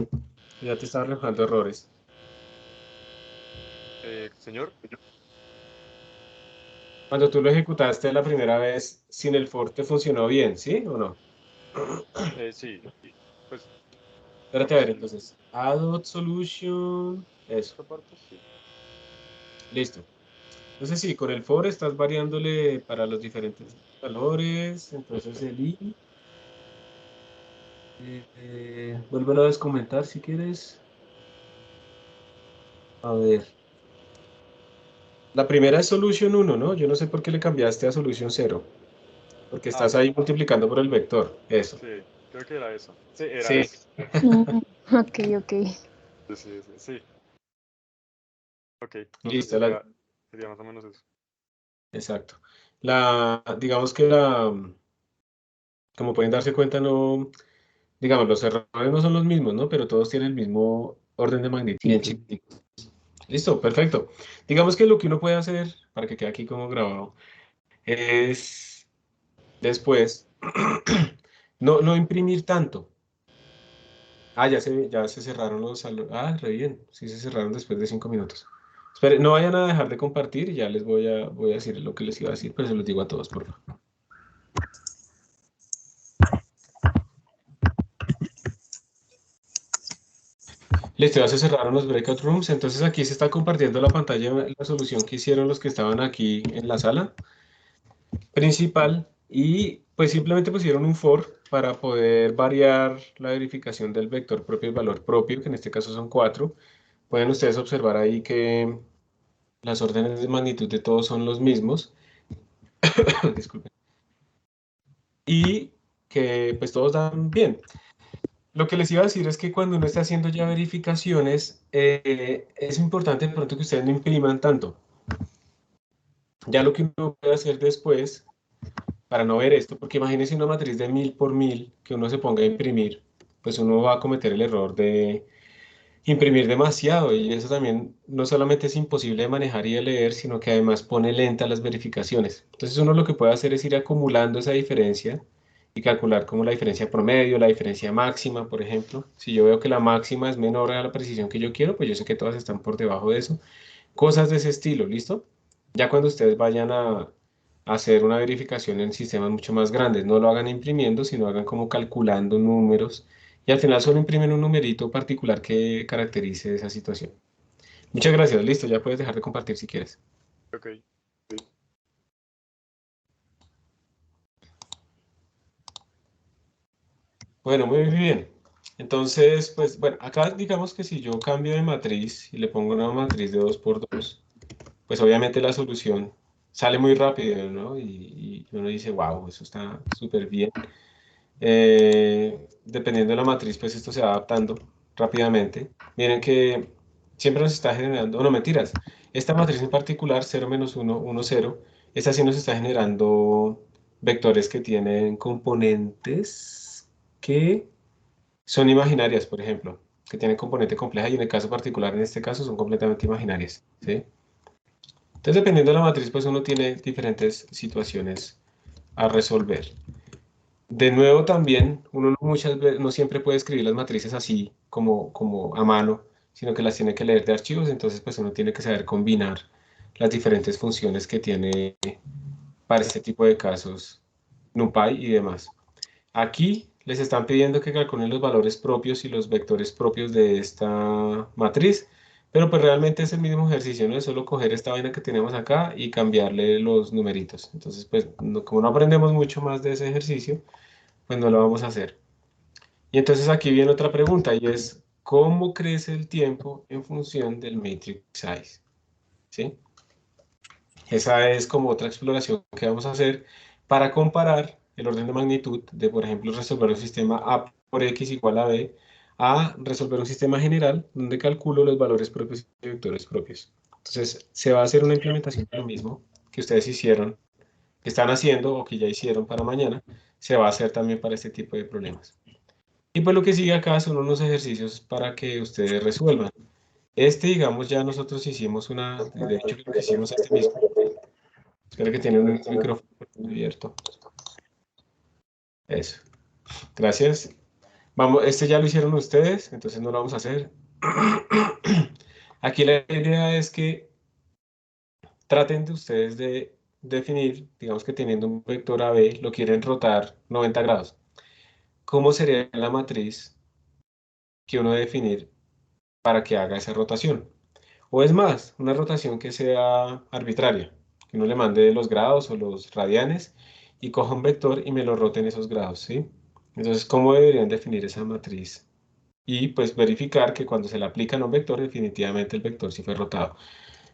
A: Ya te estaba arrojando errores.
I: Señor,
A: Cuando tú lo ejecutaste la primera vez sin el for, ¿te funcionó bien? ¿Sí o no?
I: sí, pues
A: Espérate a ver, entonces. Add solution. Eso,
I: esta parte sí.
A: listo. Entonces sí, con el for estás variándole para los diferentes valores. Entonces el i. Vuélvelo a descomentar si quieres. A ver. La primera es solution 1, ¿no? Yo no sé por qué le cambiaste a solution 0. Porque
I: Ah,
A: estás ahí multiplicando por el vector. Eso.
I: sí, creo que era eso. Sí, era
A: Sí,
I: eso.
B: mm, ok, ok.
I: Sí, sí, sí, sí. Ok, entonces
A: listo.
I: sería más o menos eso.
A: Exacto. Digamos que como pueden darse cuenta, no, digamos, los errores no son los mismos, ¿no? Pero todos tienen el mismo orden de magnitud. Bien
H: Chico.
A: chiquitico. Listo, perfecto. Digamos que lo que uno puede hacer, para que quede aquí como grabado, es después no imprimir tanto. Ah, ya se cerraron Ah, re bien. Sí se cerraron después de 5 minutos. Espere, no vayan a dejar de compartir y ya les voy a decir lo que les iba a decir, pero se los digo a todos, por favor. Listo, ya se cerraron los breakout rooms. Entonces aquí se está compartiendo la pantalla, la solución que hicieron los que estaban aquí en la sala principal. Y pues simplemente pusieron un for para poder variar la verificación del vector propio y valor propio, que en este caso son 4. Pueden ustedes observar ahí que las órdenes de magnitud de todos son los mismos. Disculpen. Y que pues todos dan bien. Lo que les iba a decir es que cuando uno está haciendo ya verificaciones, es importante de pronto que ustedes no impriman tanto. Ya lo que uno puede hacer después, para no ver esto, porque imagínense una matriz de 1000 por 1000 que uno se ponga a imprimir, pues uno va a cometer el error de imprimir demasiado, y eso también no solamente es imposible de manejar y de leer, sino que además pone lenta las verificaciones. Entonces uno lo que puede hacer es ir acumulando esa diferencia y calcular como la diferencia promedio, la diferencia máxima, por ejemplo. Si yo veo que la máxima es menor a la precisión que yo quiero, pues yo sé que todas están por debajo de eso. Cosas de ese estilo, ¿listo? Ya cuando ustedes vayan a hacer una verificación en sistemas mucho más grandes, no lo hagan imprimiendo, sino hagan como calculando números y al final solo imprimen un numerito particular que caracterice esa situación. Muchas gracias, listo, ya puedes dejar de compartir si quieres.
I: Ok.
A: Bueno, muy bien. Entonces, pues bueno, acá digamos que si yo cambio de matriz y le pongo una matriz de 2 por 2, pues obviamente la solución sale muy rápido, ¿no? Y uno dice, wow, eso está súper bien. Dependiendo de la matriz, pues esto se va adaptando rápidamente. Miren que siempre nos está generando, no mentiras, esta matriz en particular, 0, menos 1, 1, 0, esta sí nos está generando vectores que tienen componentes que son imaginarias, por ejemplo, que tienen componente compleja y en el caso particular, en este caso, son completamente imaginarias, ¿sí? Entonces, dependiendo de la matriz, pues uno tiene diferentes situaciones a resolver. De nuevo también, uno no muchas veces, no siempre puede escribir las matrices así como a mano, sino que las tiene que leer de archivos, entonces pues uno tiene que saber combinar las diferentes funciones que tiene para este tipo de casos NumPy y demás. Aquí les están pidiendo que calculen los valores propios y los vectores propios de esta matriz, pero pues realmente es el mismo ejercicio, ¿no? Es solo coger esta vaina que tenemos acá y cambiarle los numeritos. Entonces, pues como no aprendemos mucho más de ese ejercicio, pues no lo vamos a hacer. Y entonces aquí viene otra pregunta y es, ¿cómo crece el tiempo en función del matrix size? ¿Sí? Esa es como otra exploración que vamos a hacer para comparar el orden de magnitud de, por ejemplo, resolver un sistema A por X igual a B a resolver un sistema general donde calculo los valores propios y vectores propios. Entonces, se va a hacer una implementación de lo mismo que ustedes hicieron, que están haciendo o que ya hicieron para mañana, se va a hacer también para este tipo de problemas. Y pues lo que sigue acá son unos ejercicios para que ustedes resuelvan. Digamos, ya nosotros hicimos de hecho creo que hicimos este mismo. Espero que tiene un micrófono abierto. Eso. Gracias. Vamos, ya lo hicieron ustedes, entonces no lo vamos a hacer. Aquí la idea es que traten de ustedes de definir, digamos que teniendo un vector AB, lo quieren rotar 90 grados. ¿Cómo sería la matriz que uno debe definir para que haga esa rotación? O es más, una rotación que sea arbitraria, que uno le mande los grados o los radianes y coja un vector y me lo rote en esos grados, ¿sí? Entonces, ¿cómo deberían definir esa matriz? Y pues verificar que cuando se le aplica a un vector, definitivamente el vector sí fue rotado.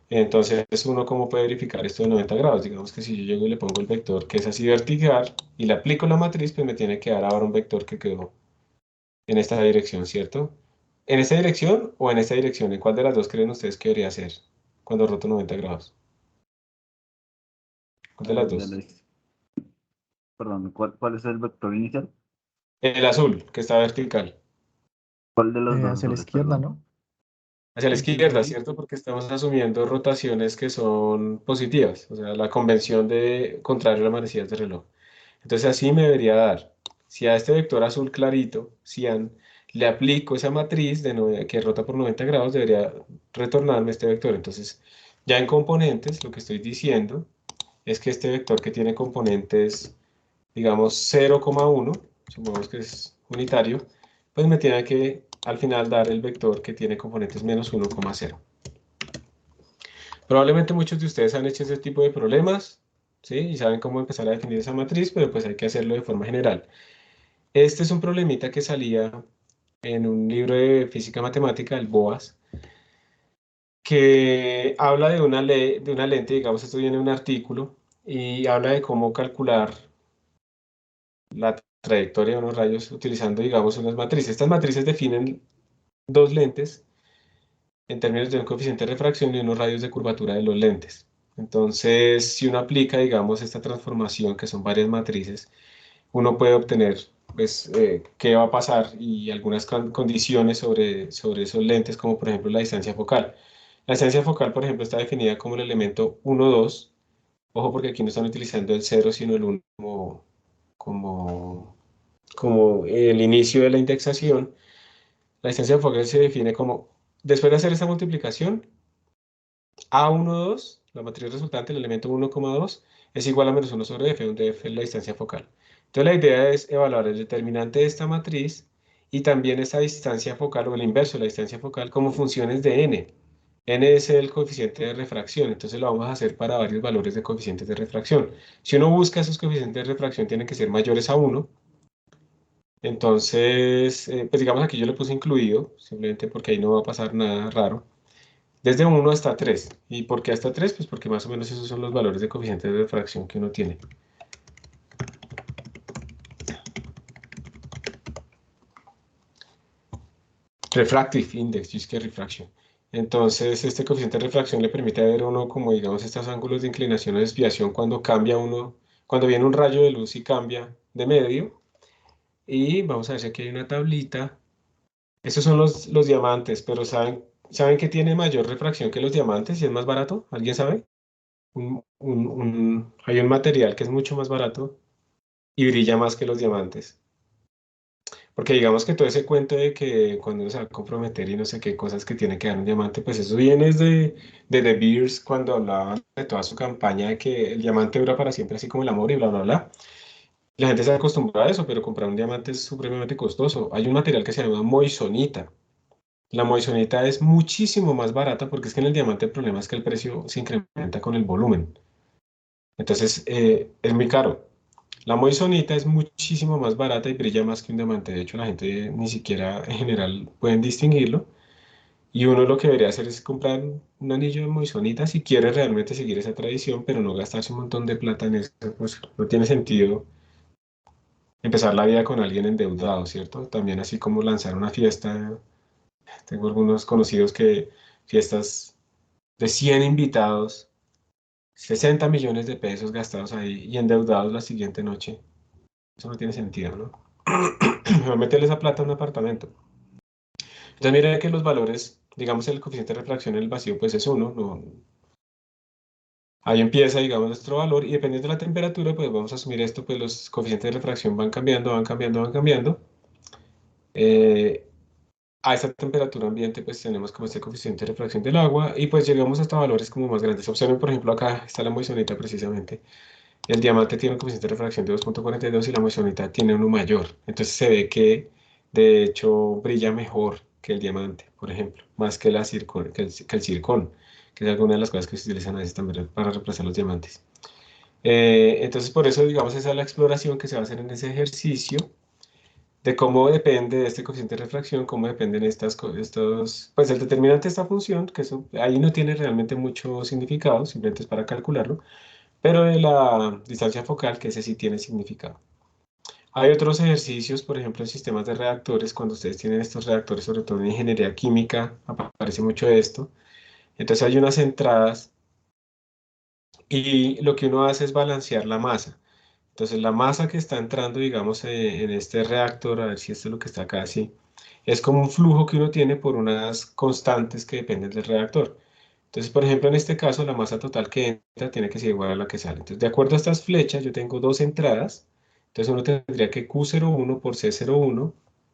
A: Entonces, uno cómo puede verificar esto de 90 grados. Digamos que si yo llego y le pongo el vector que es así vertical y le aplico la matriz, pues me tiene que dar ahora un vector que quedó en esta dirección, ¿cierto? ¿En esta dirección o en esta dirección? ¿En cuál de las dos creen ustedes que debería ser cuando roto 90 grados? ¿Cuál de las dos?
C: Perdón, ¿cuál es el vector inicial?
A: El azul, que está vertical.
C: ¿Cuál de los dos
G: Hacia la
C: azules,
G: izquierda,
C: perdón?
G: ¿no?
A: Hacia la
G: El
A: izquierda,
G: azul.
A: ¿cierto? Porque estamos asumiendo rotaciones que son positivas, o sea, la convención de contrario a las manecillas de reloj. Entonces así me debería dar. Si a este vector azul clarito, cian, le aplico esa matriz que rota por 90 grados, debería retornarme este vector. Entonces, ya en componentes, lo que estoy diciendo es que este vector que tiene componentes, digamos, 0,1, supongamos que es unitario, pues me tiene que al final dar el vector que tiene componentes menos 1,0. Probablemente muchos de ustedes han hecho ese tipo de problemas, ¿sí? Y saben cómo empezar a definir esa matriz, pero pues hay que hacerlo de forma general. Este es un problemita que salía en un libro de física matemática, el BOAS, que habla de una lente, digamos, esto viene en un artículo, y habla de cómo calcular la trayectoria de unos rayos utilizando, digamos, unas matrices. Estas matrices definen dos lentes en términos de un coeficiente de refracción y unos radios de curvatura de los lentes. Entonces, si uno aplica, digamos, esta transformación, que son varias matrices, uno puede obtener, pues, qué va a pasar y algunas condiciones sobre esos lentes, como por ejemplo la distancia focal. La distancia focal, por ejemplo, está definida como el elemento 1, 2. Ojo, porque aquí no están utilizando el 0, sino el 1 como, como el inicio de la indexación. La distancia focal se define como, después de hacer esta multiplicación, A12, la matriz resultante, el elemento 1,2, es igual a menos 1 sobre f, donde f es la distancia focal. Entonces la idea es evaluar el determinante de esta matriz y también esta distancia focal o el inverso de la distancia focal como funciones de n. N es el coeficiente de refracción, entonces lo vamos a hacer para varios valores de coeficientes de refracción. Si uno busca esos coeficientes de refracción, tienen que ser mayores a 1. Entonces, pues digamos aquí yo le puse incluido, simplemente porque ahí no va a pasar nada raro. Desde 1 hasta 3. ¿Y por qué hasta 3? Pues porque más o menos esos son los valores de coeficientes de refracción que uno tiene. Refractive Index, es que refraction. Entonces, este coeficiente de refracción le permite ver a uno como, digamos, estos ángulos de inclinación o desviación cuando cambia uno, cuando viene un rayo de luz y cambia de medio. Y vamos a ver si aquí hay una tablita. Estos son los diamantes, pero ¿saben qué tiene mayor refracción que los diamantes y es más barato? ¿Alguien sabe? Hay un material que es mucho más barato y brilla más que los diamantes. Porque digamos que todo ese cuento de que cuando uno se va a comprometer y no sé qué cosas que tiene que dar un diamante, pues eso viene de The Beers cuando hablaban de toda su campaña de que el diamante dura para siempre, así como el amor y bla, bla, bla. La gente se acostumbra a eso, pero comprar un diamante es supremamente costoso. Hay un material que se llama moisonita. La moisonita es muchísimo más barata porque es que en el diamante el problema es que el precio se incrementa con el volumen. Entonces, es muy caro. La moisonita es muchísimo más barata y brilla más que un diamante. De hecho, la gente ni siquiera en general pueden distinguirlo. Y uno lo que debería hacer es comprar un anillo de moisonita si quiere realmente seguir esa tradición, pero no gastarse un montón de plata en eso. Pues no tiene sentido empezar la vida con alguien endeudado, ¿cierto? También así como lanzar una fiesta. Tengo algunos conocidos que fiestas de 100 invitados, 60 millones de pesos gastados ahí y endeudados la siguiente noche. Eso no tiene sentido, ¿no? Mejor meterle esa plata a un apartamento. Entonces, mire que los valores, digamos, el coeficiente de refracción en el vacío, pues es 1. No, ahí empieza, digamos, nuestro valor y dependiendo de la temperatura, pues vamos a asumir esto, pues los coeficientes de refracción van cambiando, van cambiando, van cambiando. A esta temperatura ambiente, pues tenemos como este coeficiente de refracción del agua y pues llegamos hasta valores como más grandes. Observen, por ejemplo, acá está la moisonita precisamente. El diamante tiene un coeficiente de refracción de 2,42 y la moisonita tiene uno mayor. Entonces se ve que de hecho brilla mejor que el diamante, por ejemplo, más que, que el circón, que es alguna de las cosas que se utilizan a veces también para reemplazar los diamantes. Entonces por eso, digamos, esa es la exploración que se va a hacer en ese ejercicio de cómo depende de este coeficiente de refracción, cómo dependen pues el determinante de esta función, que eso, ahí no tiene realmente mucho significado, simplemente es para calcularlo, pero de la distancia focal, que ese sí tiene significado. Hay otros ejercicios, por ejemplo, en sistemas de reactores, cuando ustedes tienen estos reactores, sobre todo en ingeniería química, aparece mucho esto. Entonces hay unas entradas y lo que uno hace es balancear la masa. Entonces la masa que está entrando, digamos, en este reactor, a ver si esto es lo que está acá, sí, es como un flujo que uno tiene por unas constantes que dependen del reactor. Entonces, por ejemplo, en este caso, la masa total que entra tiene que ser igual a la que sale. Entonces, de acuerdo a estas flechas, yo tengo dos entradas. Entonces, uno tendría que Q01 por C01,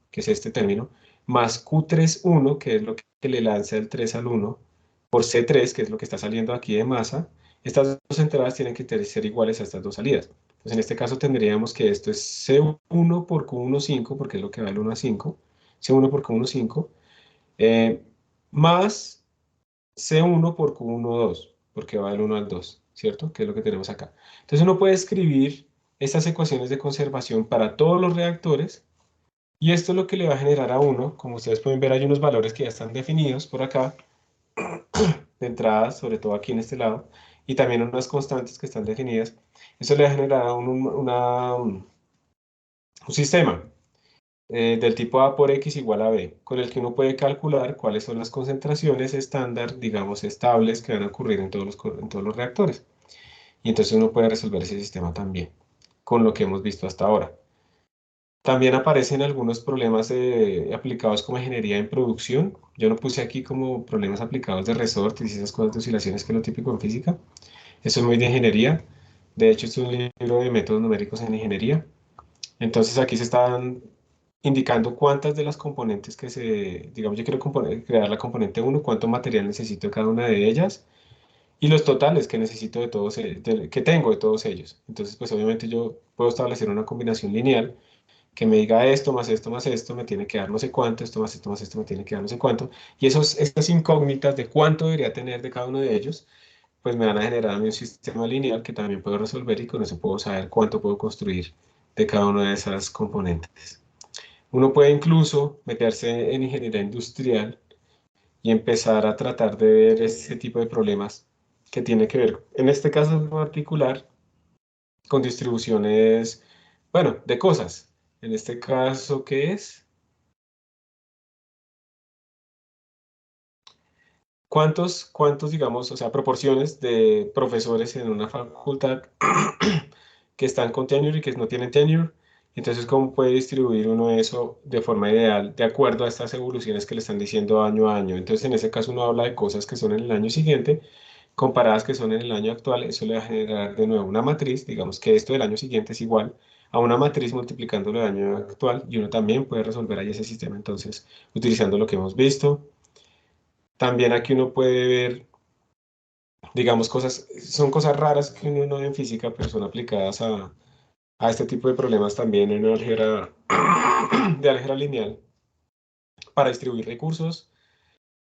A: que es este término, más Q31, que es lo que le lanza el 3 al 1, por C3, que es lo que está saliendo aquí de masa. Estas dos entradas tienen que ser iguales a estas dos salidas. Entonces, en este caso tendríamos que esto es C1 por Q15, porque es lo que va del 1 a 5. C1 por Q1, 5, más C1 por Q1, 2, porque va del 1 al 2, ¿cierto? Que es lo que tenemos acá. Entonces uno puede escribir estas ecuaciones de conservación para todos los reactores, y esto es lo que le va a generar a uno, como ustedes pueden ver, hay unos valores que ya están definidos por acá, de entrada, sobre todo aquí en este lado, y también unas constantes que están definidas. Eso le va a generar a uno un sistema del tipo A por X igual a B, con el que uno puede calcular cuáles son las concentraciones estándar, digamos, estables que van a ocurrir en todos los reactores. Y entonces uno puede resolver ese sistema también, con lo que hemos visto hasta ahora. También aparecen algunos problemas aplicados como ingeniería en producción. Yo no puse aquí como problemas aplicados de resortes y esas cosas de oscilaciones que es lo típico en física. Eso es muy de ingeniería. De hecho, es un libro de métodos numéricos en ingeniería. Entonces aquí se están indicando cuántas de las componentes digamos, yo quiero crear la componente 1, cuánto material necesito de cada una de ellas y los totales que necesito de todos, que tengo de todos ellos. Entonces, pues obviamente yo puedo establecer una combinación lineal que me diga esto más esto me tiene que dar no sé cuánto, esto más esto me tiene que dar no sé cuánto. Y estas incógnitas de cuánto debería tener de cada uno de ellos, pues me van a generar a mí un sistema lineal que también puedo resolver y con eso puedo saber cuánto puedo construir de cada una de esas componentes. Uno puede incluso meterse en ingeniería industrial y empezar a tratar de ver ese tipo de problemas que tiene que ver, en este caso en particular, con distribuciones, bueno, de cosas. En este caso, ¿qué es? ¿Cuántos, digamos, o sea, proporciones de profesores en una facultad que están con tenure y que no tienen tenure? Entonces, ¿cómo puede distribuir uno eso de forma ideal, de acuerdo a estas evoluciones que le están diciendo año a año? Entonces, en ese caso, uno habla de cosas que son en el año siguiente, comparadas que son en el año actual. Eso le va a generar de nuevo una matriz, digamos que esto del año siguiente es igual a una matriz multiplicándolo del año actual, y uno también puede resolver ahí ese sistema, entonces, utilizando lo que hemos visto. También aquí uno puede ver, digamos, son cosas raras que uno no ve en física, pero son aplicadas a este tipo de problemas también en álgebra, de álgebra lineal, para distribuir recursos.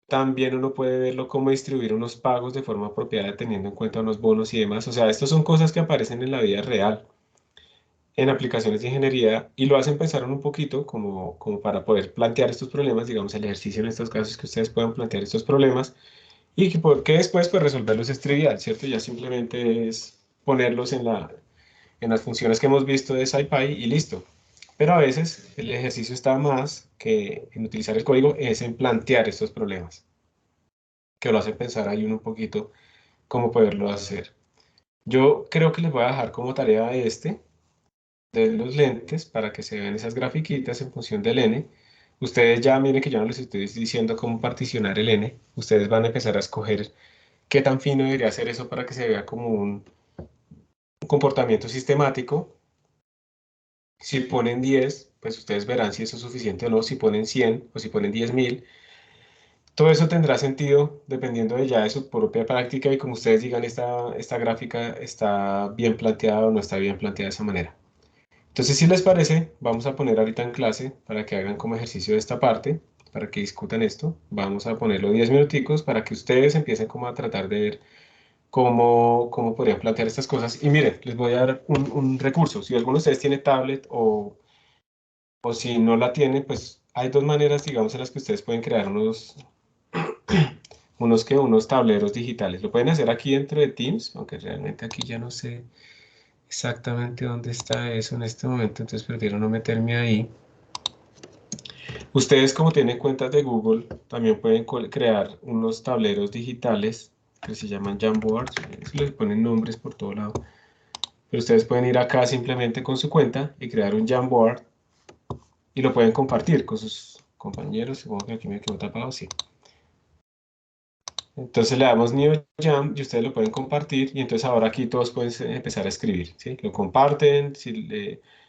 A: También uno puede verlo como distribuir unos pagos de forma apropiada teniendo en cuenta unos bonos y demás. O sea, estas son cosas que aparecen en la vida real, en aplicaciones de ingeniería, y lo hacen pensar un poquito como para poder plantear estos problemas, digamos, el ejercicio en estos casos que ustedes puedan plantear estos problemas. Y porque después, pues resolverlos es trivial, ¿cierto? Ya simplemente es ponerlos en las funciones que hemos visto de SciPy y listo. Pero a veces el ejercicio está más que en utilizar el código, es en plantear estos problemas, que lo hace pensar ahí uno un poquito cómo poderlo hacer. Yo creo que les voy a dejar como tarea de los lentes, para que se vean esas grafiquitas en función del n. Ustedes ya miren que yo no les estoy diciendo cómo particionar el n. Ustedes van a empezar a escoger qué tan fino debería ser eso para que se vea como un comportamiento sistemático. Si ponen 10, pues ustedes verán si eso es suficiente o no. Si ponen 100 o si ponen 10.000, todo eso tendrá sentido dependiendo de ya de su propia práctica y como ustedes digan, esta gráfica está bien planteada o no está bien planteada de esa manera. Entonces, si les parece, vamos a poner ahorita en clase para que hagan como ejercicio de esta parte, para que discutan esto. Vamos a ponerlo 10 minuticos para que ustedes empiecen como a tratar de ver cómo podrían plantear estas cosas. Y miren, les voy a dar un recurso. Si alguno de ustedes tiene tablet o si no la tiene, pues hay dos maneras, digamos, en las que ustedes pueden crear unos tableros digitales. Lo pueden hacer aquí dentro de Teams, aunque realmente aquí ya no sé exactamente dónde está eso en este momento, entonces prefiero no meterme ahí. Ustedes, como tienen cuentas de Google, también pueden crear unos tableros digitales que se llaman Jamboards. Les ponen nombres por todo lado. Pero ustedes pueden ir acá simplemente con su cuenta y crear un Jamboard y lo pueden compartir con sus compañeros. Supongo que aquí me quedó tapado, sí. Entonces le damos New Jam y ustedes lo pueden compartir y entonces ahora aquí todos pueden empezar a escribir, ¿sí? Lo comparten,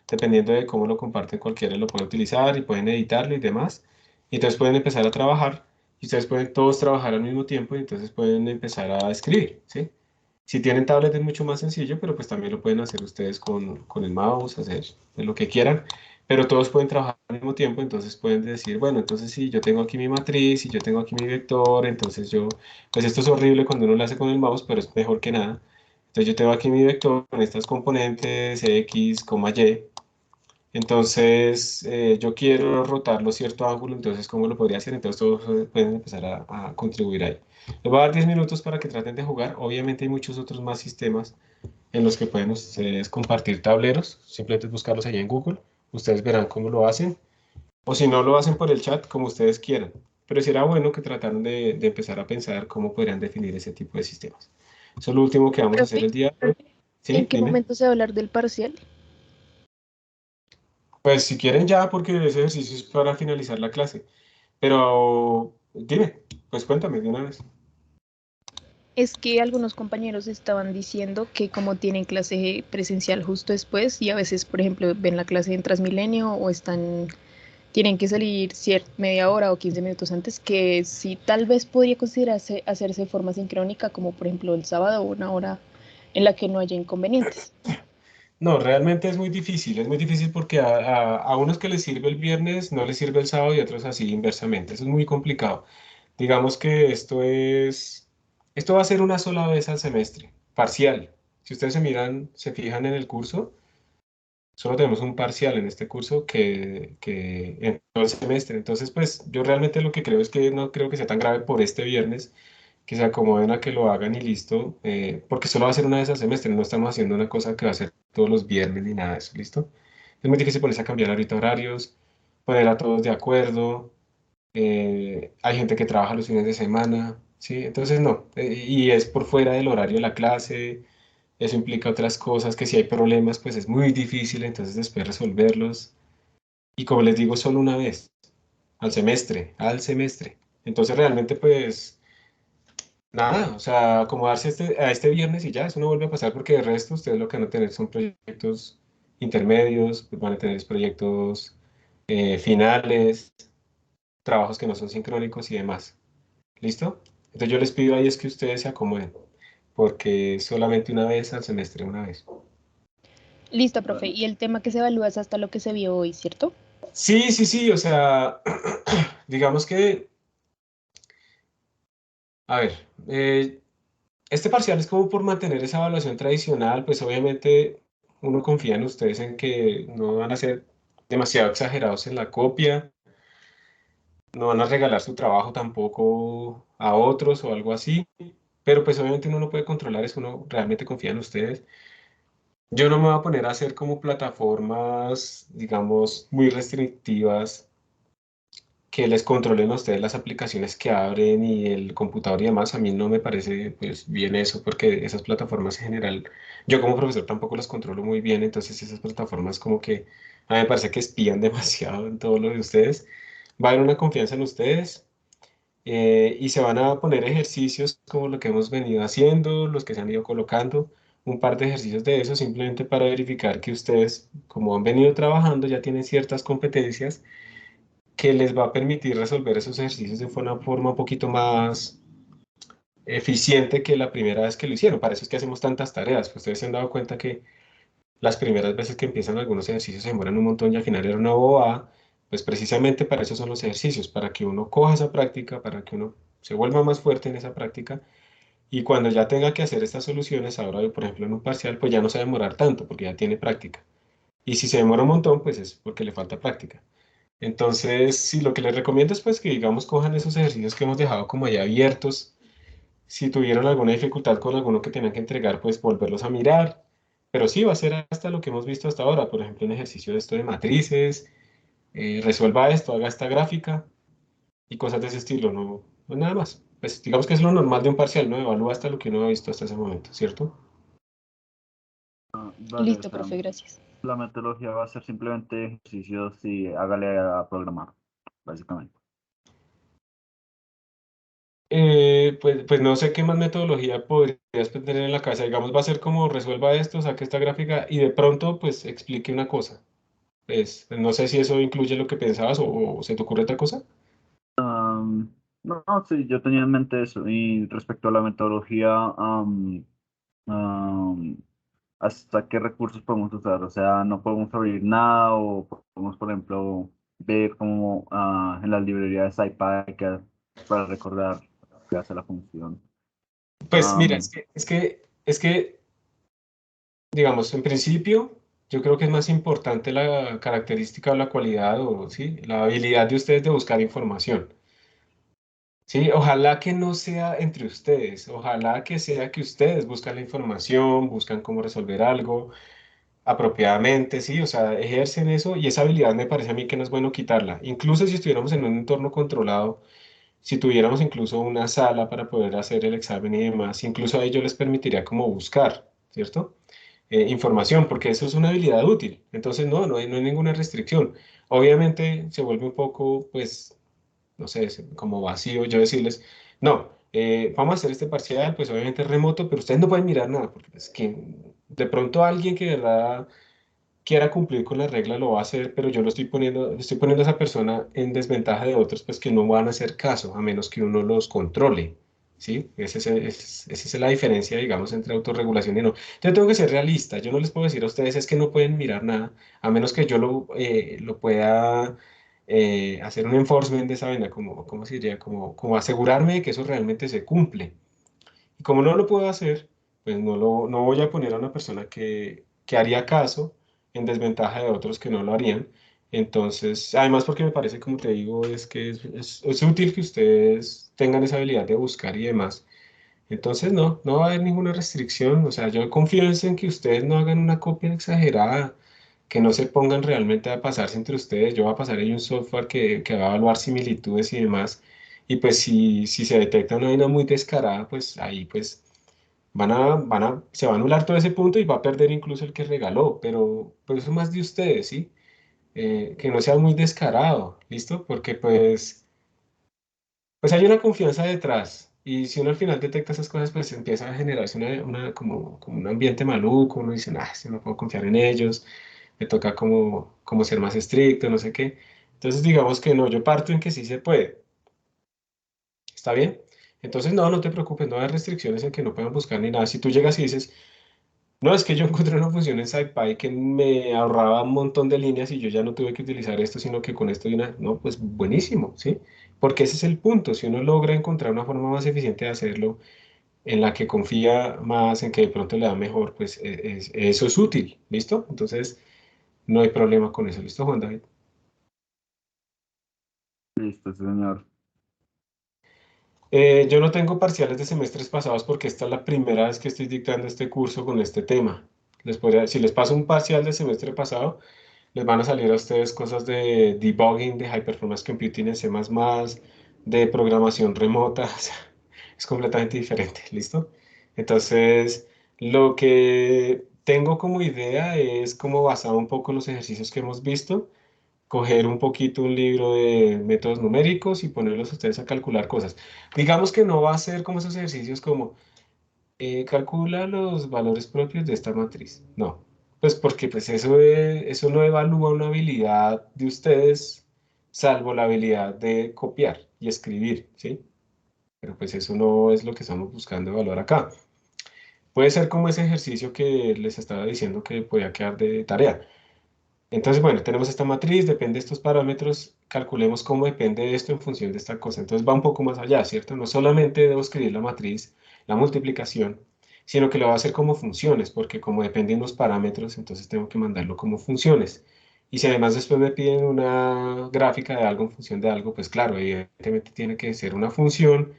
A: dependiendo de cómo lo comparten, cualquiera lo puede utilizar y pueden editarlo y demás. Y entonces pueden empezar a trabajar y ustedes pueden todos trabajar al mismo tiempo y entonces pueden empezar a escribir, ¿sí? Si tienen tablet es mucho más sencillo, pero pues también lo pueden hacer ustedes con el mouse, hacer lo que quieran. pero todos pueden trabajar al mismo tiempo, entonces pueden decir, bueno, entonces si yo tengo aquí mi matriz, y yo tengo aquí mi vector, entonces pues esto es horrible cuando uno lo hace con el mouse, pero es mejor que nada. Entonces yo tengo aquí mi vector con estas componentes X, Y, entonces yo quiero rotarlo cierto ángulo, entonces ¿cómo lo podría hacer? Entonces todos pueden empezar a contribuir ahí. Les voy a dar 10 minutos para que traten de jugar. Obviamente hay muchos otros más sistemas en los que pueden ustedes compartir tableros, simplemente es buscarlos allá en Google, ustedes verán cómo lo hacen, o si no lo hacen por el chat, como ustedes quieran. Pero será bueno que trataran de empezar a pensar cómo podrían definir ese tipo de sistemas. Eso es lo último que vamos a hacer
B: Profe,
A: el día de hoy.
B: ¿en
A: ¿Sí?
B: qué
A: Dime.
B: momento se va a hablar del parcial?
A: Pues si quieren ya, porque ese ejercicio es para finalizar la clase. Pero dime, pues cuéntame de una vez.
B: Es que algunos compañeros estaban diciendo que como tienen clase presencial justo después y a veces, por ejemplo, ven la clase en Transmilenio o tienen que salir media hora o 15 minutos antes, que sí tal vez podría considerarse hacerse de forma sincrónica, como por ejemplo el sábado o una hora en la que no haya inconvenientes.
A: No, realmente es muy difícil porque a unos que les sirve el viernes no les sirve el sábado y a otros así inversamente. Eso es muy complicado. Digamos que esto va a ser una sola vez al semestre, parcial. Si ustedes se fijan en el curso, solo tenemos un parcial en este curso que en todo el semestre. Entonces, pues yo realmente lo que creo es que no creo que sea tan grave por este viernes, que se acomoden a que lo hagan y listo, porque solo va a ser una vez al semestre, no estamos haciendo una cosa que va a ser todos los viernes ni nada de eso, ¿listo? Es muy difícil ponerse a cambiar ahorita horarios, poner a todos de acuerdo, hay gente que trabaja los fines de semana, ¿sí? Entonces no, y es por fuera del horario de la clase, eso implica otras cosas, que si hay problemas, pues es muy difícil entonces después resolverlos, y como les digo, solo una vez, al semestre. Entonces realmente pues... Nada, o sea, acomodarse a este viernes y ya, eso no vuelve a pasar porque de resto ustedes lo que van a tener son proyectos intermedios, pues van a tener proyectos finales, trabajos que no son sincrónicos y demás. ¿Listo? Entonces yo les pido ahí es que ustedes se acomoden, porque solamente una vez al semestre, una vez.
B: Listo, profe. Y el tema que se evalúa es hasta lo que se vio hoy, ¿cierto?
A: Sí, sí, sí, o sea, digamos que, a ver, este parcial es como por mantener esa evaluación tradicional, pues obviamente uno confía en ustedes en que no van a ser demasiado exagerados en la copia, no van a regalar su trabajo tampoco a otros o algo así, pero pues obviamente uno no puede controlar eso, uno realmente confía en ustedes. Yo no me voy a poner a hacer como plataformas, digamos, muy restrictivas que les controlen a ustedes las aplicaciones que abren y el computador y demás, a mí no me parece pues bien eso, porque esas plataformas en general, yo como profesor tampoco las controlo muy bien, entonces esas plataformas como que a mí me parece que espían demasiado en todo lo de ustedes. Va a haber una confianza en ustedes y se van a poner ejercicios como lo que hemos venido haciendo, los que se han ido colocando, un par de ejercicios de eso simplemente para verificar que ustedes, como han venido trabajando, ya tienen ciertas competencias que les va a permitir resolver esos ejercicios de una forma un poquito más eficiente que la primera vez que lo hicieron. Para eso es que hacemos tantas tareas. Pues ustedes se han dado cuenta que las primeras veces que empiezan algunos ejercicios se demoran un montón y al final era una bobada. Pues precisamente para eso son los ejercicios, para que uno coja esa práctica, para que uno se vuelva más fuerte en esa práctica y cuando ya tenga que hacer estas soluciones, ahora por ejemplo en un parcial, pues ya no se va a demorar tanto porque ya tiene práctica. Y si se demora un montón, pues es porque le falta práctica. Entonces, sí, lo que les recomiendo es pues que digamos cojan esos ejercicios que hemos dejado como ahí abiertos. Si tuvieron alguna dificultad con alguno que tenían que entregar, pues volverlos a mirar. Pero sí, va a ser hasta lo que hemos visto hasta ahora. Por ejemplo, un ejercicio de esto de matrices, resuelva esto, haga esta gráfica y cosas de ese estilo, no, no nada más. Pues digamos que es lo normal de un parcial, ¿no? Evalúa hasta lo que uno ha visto hasta ese momento, ¿cierto?
C: Vale, o
B: Listo,
C: sea,
B: profe, gracias.
C: la metodología va a ser simplemente ejercicios y hágale a programar, básicamente.
A: Pues no sé qué más metodología podrías tener en la cabeza. Digamos, va a ser como resuelva esto, saque esta gráfica y de pronto pues explique una cosa. Pues no sé si eso incluye lo que pensabas o se te ocurre otra cosa.
C: No, no, sí, yo tenía en mente eso. Y respecto a la metodología, hasta qué recursos podemos usar. O sea, no podemos abrir nada o podemos, por ejemplo, ver como en las librerías de SciPy para recordar qué hace la función.
A: Pues mira,
C: Am,
A: es que, digamos, en principio, yo creo que es más importante la característica o la cualidad o, sí, la habilidad de ustedes de buscar información. Sí, ojalá que no sea entre ustedes, ojalá que sea que ustedes buscan la información, buscan cómo resolver algo apropiadamente, sí, o sea, ejercen eso y esa habilidad me parece a mí que no es bueno quitarla. Incluso si estuviéramos en un entorno controlado, si tuviéramos incluso una sala para poder hacer el examen y demás, incluso a ellos les permitiría como buscar, ¿cierto? Información, porque eso es una habilidad útil. Entonces, no hay ninguna restricción. Obviamente se vuelve un poco, pues, no sé, como vacío yo decirles, no, vamos a hacer este parcial, pues obviamente es remoto, pero ustedes no pueden mirar nada, porque es que de pronto alguien que de verdad quiera cumplir con la regla lo va a hacer, pero yo lo estoy poniendo a esa persona en desventaja de otros, pues que no van a hacer caso, a menos que uno los controle, ¿sí? Esa es la diferencia, digamos, entre autorregulación y no. Yo tengo que ser realista, yo no les puedo decir a ustedes es que no pueden mirar nada, a menos que yo lo pueda hacer un enforcement de esa vaina, como, ¿cómo se diría? Como asegurarme de que eso realmente se cumple. Y como no lo puedo hacer, pues no voy a poner a una persona que haría caso en desventaja de otros que no lo harían. Entonces, además porque me parece, como te digo, es que es útil que ustedes tengan esa habilidad de buscar y demás. Entonces, no va a haber ninguna restricción. O sea, yo confío en que ustedes no hagan una copia exagerada, que no se pongan realmente a pasarse entre ustedes. Yo voy a pasar ahí un software que va a evaluar similitudes y demás. Y pues si se detecta una vaina muy descarada, pues ahí pues se va a anular todo ese punto y va a perder incluso el que regaló. Pero eso es más de ustedes, ¿sí? Que no sea muy descarado, ¿listo? Porque pues hay una confianza detrás. Y si uno al final detecta esas cosas, pues empieza a generarse como un ambiente maluco. Uno dice, si no puedo confiar en ellos, me toca como ser más estricto, no sé qué. Entonces, digamos que no, yo parto en que sí se puede. ¿Está bien? Entonces, no te preocupes, no hay restricciones en que no puedan buscar ni nada. Si tú llegas y dices, no, es que yo encontré una función en SciPy que me ahorraba un montón de líneas y yo ya no tuve que utilizar esto, sino que con esto de una, no, pues buenísimo, ¿sí? Porque ese es el punto. Si uno logra encontrar una forma más eficiente de hacerlo, en la que confía más, en que de pronto le da mejor, pues eso es útil, ¿listo? Entonces, no hay problema con eso, ¿listo, Juan David?
C: Listo, sí, señor.
A: Yo no tengo parciales de semestres pasados porque esta es la primera vez que estoy dictando este curso con este tema. Si les paso un parcial del semestre pasado, les van a salir a ustedes cosas de debugging, de high performance computing en C++, de programación remota, o sea, es completamente diferente, ¿listo? Entonces, lo que tengo como idea es como basado un poco en los ejercicios que hemos visto, coger un poquito un libro de métodos numéricos y ponerlos a ustedes a calcular cosas. Digamos que no va a ser como esos ejercicios como calcula los valores propios de esta matriz. No, pues porque pues eso no evalúa una habilidad de ustedes, salvo la habilidad de copiar y escribir, ¿sí? Pero pues eso no es lo que estamos buscando evaluar acá. Puede ser como ese ejercicio que les estaba diciendo que podía quedar de tarea. Entonces, bueno, tenemos esta matriz, depende de estos parámetros, calculemos cómo depende de esto en función de esta cosa. Entonces va un poco más allá, ¿cierto? No solamente debo escribir la matriz, la multiplicación, sino que lo voy a hacer como funciones, porque como dependen los parámetros, entonces tengo que mandarlo como funciones. Y si además después me piden una gráfica de algo en función de algo, pues claro, evidentemente tiene que ser una función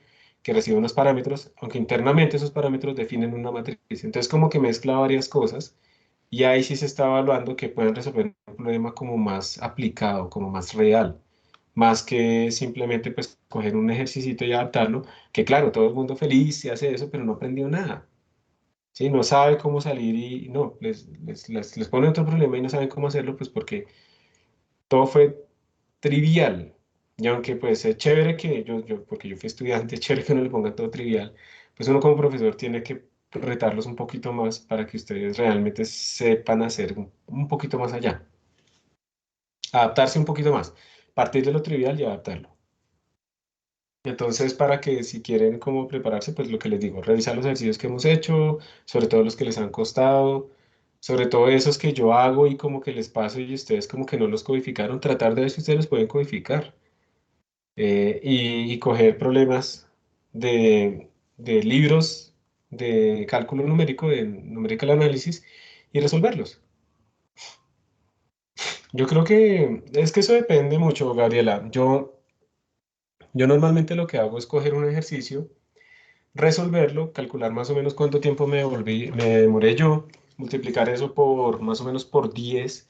A: que recibe unos parámetros, aunque internamente esos parámetros definen una matriz. Entonces como que mezcla varias cosas y ahí sí se está evaluando que puedan resolver un problema como más aplicado, como más real, más que simplemente pues coger un ejercicio y adaptarlo, que claro, todo el mundo feliz se hace eso, pero no aprendió nada, ¿sí? No sabe cómo salir y no, les pone otro problema y no saben cómo hacerlo, pues porque todo fue trivial. Y aunque pues es chévere que porque yo fui estudiante, es chévere que uno le ponga todo trivial, pues uno como profesor tiene que retarlos un poquito más para que ustedes realmente sepan hacer un poquito más allá, adaptarse un poquito más, partir de lo trivial y adaptarlo. Entonces, para que si quieren cómo prepararse, pues lo que les digo, revisar los ejercicios que hemos hecho, sobre todo los que les han costado, Sobre todo esos que yo hago y como que les paso y ustedes como que no los codificaron, tratar de ver si ustedes los pueden codificar. Y coger problemas de libros de cálculo numérico, de numerical analysis, y resolverlos. Yo creo que es que eso depende mucho, Gabriela. Yo normalmente lo que hago es coger un ejercicio, resolverlo, calcular más o menos cuánto tiempo me demoré yo, multiplicar eso por más o menos por 10,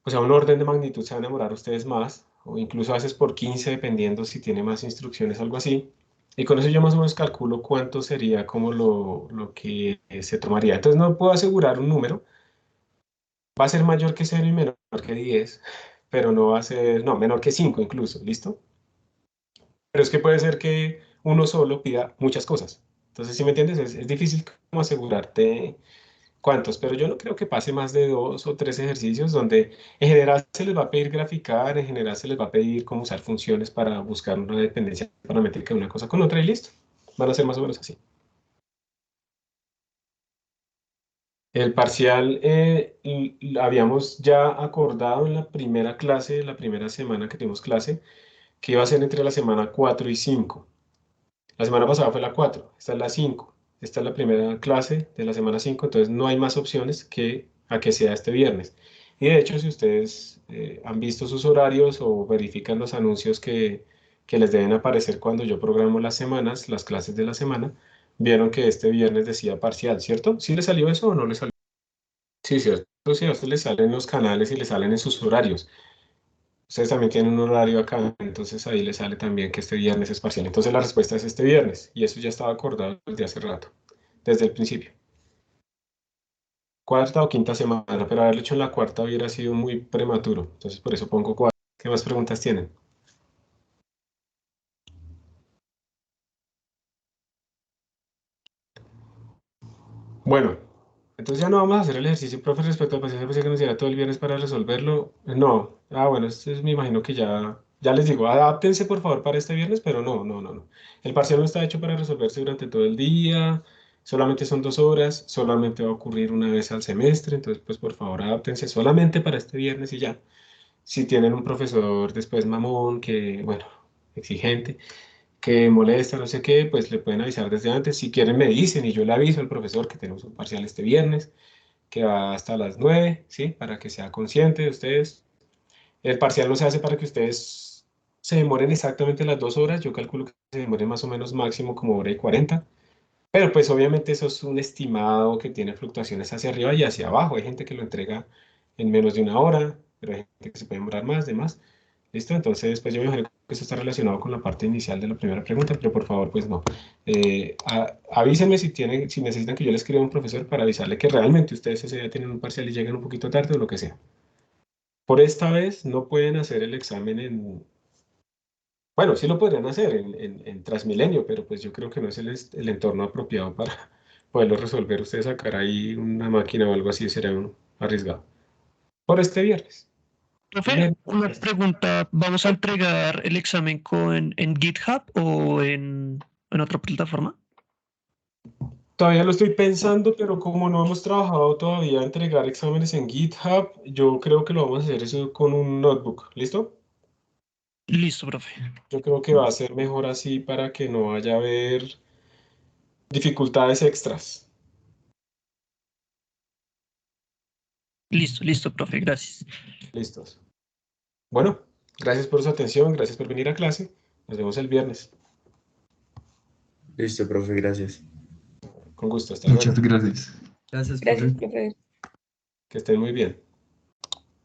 A: o sea, un orden de magnitud se van a demorar ustedes más, o incluso a veces por 15, dependiendo si tiene más instrucciones, algo así. Y con eso yo más o menos calculo cuánto sería como lo que se tomaría. Entonces no puedo asegurar un número, va a ser mayor que 0 y menor que 10, pero no va a ser, no, menor que 5 incluso, ¿listo? Pero es que puede ser que uno solo pida muchas cosas. Entonces, si me entiendes, es difícil como asegurarte cuántos, pero yo no creo que pase más de 2 o 3 ejercicios donde en general se les va a pedir graficar, en general se les va a pedir cómo usar funciones para buscar una dependencia paramétrica de una cosa con otra y listo. Van a ser más o menos así. El parcial habíamos ya acordado en la primera clase, la primera semana que tuvimos clase, que iba a ser entre la semana 4 y 5. La semana pasada fue la 4, esta es la 5. Esta es la primera clase de la semana 5, entonces no hay más opciones que a que sea este viernes. Y de hecho, si ustedes han visto sus horarios o verifican los anuncios que les deben aparecer cuando yo programo las semanas, las clases de la semana, vieron que este viernes decía parcial, ¿cierto? ¿Sí le salió eso o no le salió? Sí, cierto. Sí, a ustedes les salen los canales y les salen en sus horarios. Ustedes también tienen un horario acá, entonces ahí les sale también que este viernes es parcial. Entonces la respuesta es este viernes, y eso ya estaba acordado desde hace rato, desde el principio. Cuarta o quinta semana, pero haberlo hecho en la cuarta hubiera sido muy prematuro. Entonces por eso pongo cuarta. ¿Qué más preguntas tienen? Bueno, entonces ya no vamos a hacer el ejercicio, profe, respecto al paciente que nos diera todo el viernes para resolverlo. No. Bueno, esto me imagino que ya les digo, adáptense por favor para este viernes, pero no. El parcial no está hecho para resolverse durante todo el día, solamente son 2 horas, solamente va a ocurrir una vez al semestre, entonces pues por favor adáptense solamente para este viernes y ya. Si tienen un profesor después mamón, que, bueno, exigente, que molesta, no sé qué, pues le pueden avisar desde antes. Si quieren me dicen y yo le aviso al profesor que tenemos un parcial este viernes, que va hasta las 9, ¿sí? Para que sea consciente de ustedes. El parcial no se hace para que ustedes se demoren exactamente las 2 horas. Yo calculo que se demoren más o menos máximo como 1 hora y 40. Pero pues obviamente eso es un estimado que tiene fluctuaciones hacia arriba y hacia abajo. Hay gente que lo entrega en menos de 1 hora, pero hay gente que se puede demorar más, de más. ¿Listo? Entonces, pues yo me imagino que eso está relacionado con la parte inicial de la primera pregunta, pero por favor, pues no. Avísenme si necesitan que yo les escriba a un profesor para avisarle que realmente ustedes ese día tienen un parcial y llegan un poquito tarde o lo que sea. Por esta vez no pueden hacer el examen bueno, sí lo podrían hacer en Transmilenio, pero pues yo creo que no es el entorno apropiado para poderlo resolver. Ustedes sacar ahí una máquina o algo así sería arriesgado. Por este viernes.
J: Profe, una pregunta, ¿vamos a entregar el examen en GitHub o en otra plataforma?
A: Todavía lo estoy pensando, pero como no hemos trabajado todavía a entregar exámenes en GitHub, yo creo que lo vamos a hacer eso con un notebook. ¿Listo?
J: Listo, profe.
A: Yo creo que va a ser mejor así para que no vaya a haber dificultades extras.
J: Listo, profe, gracias.
A: Listos. Bueno, gracias por su atención, gracias por venir a clase. Nos vemos el viernes.
E: Listo, profe, gracias.
A: Con gusto, hasta luego.
D: Muchas gracias.
E: Gracias,
K: Gracias,
E: profe.
K: profe.
A: Que estén muy bien.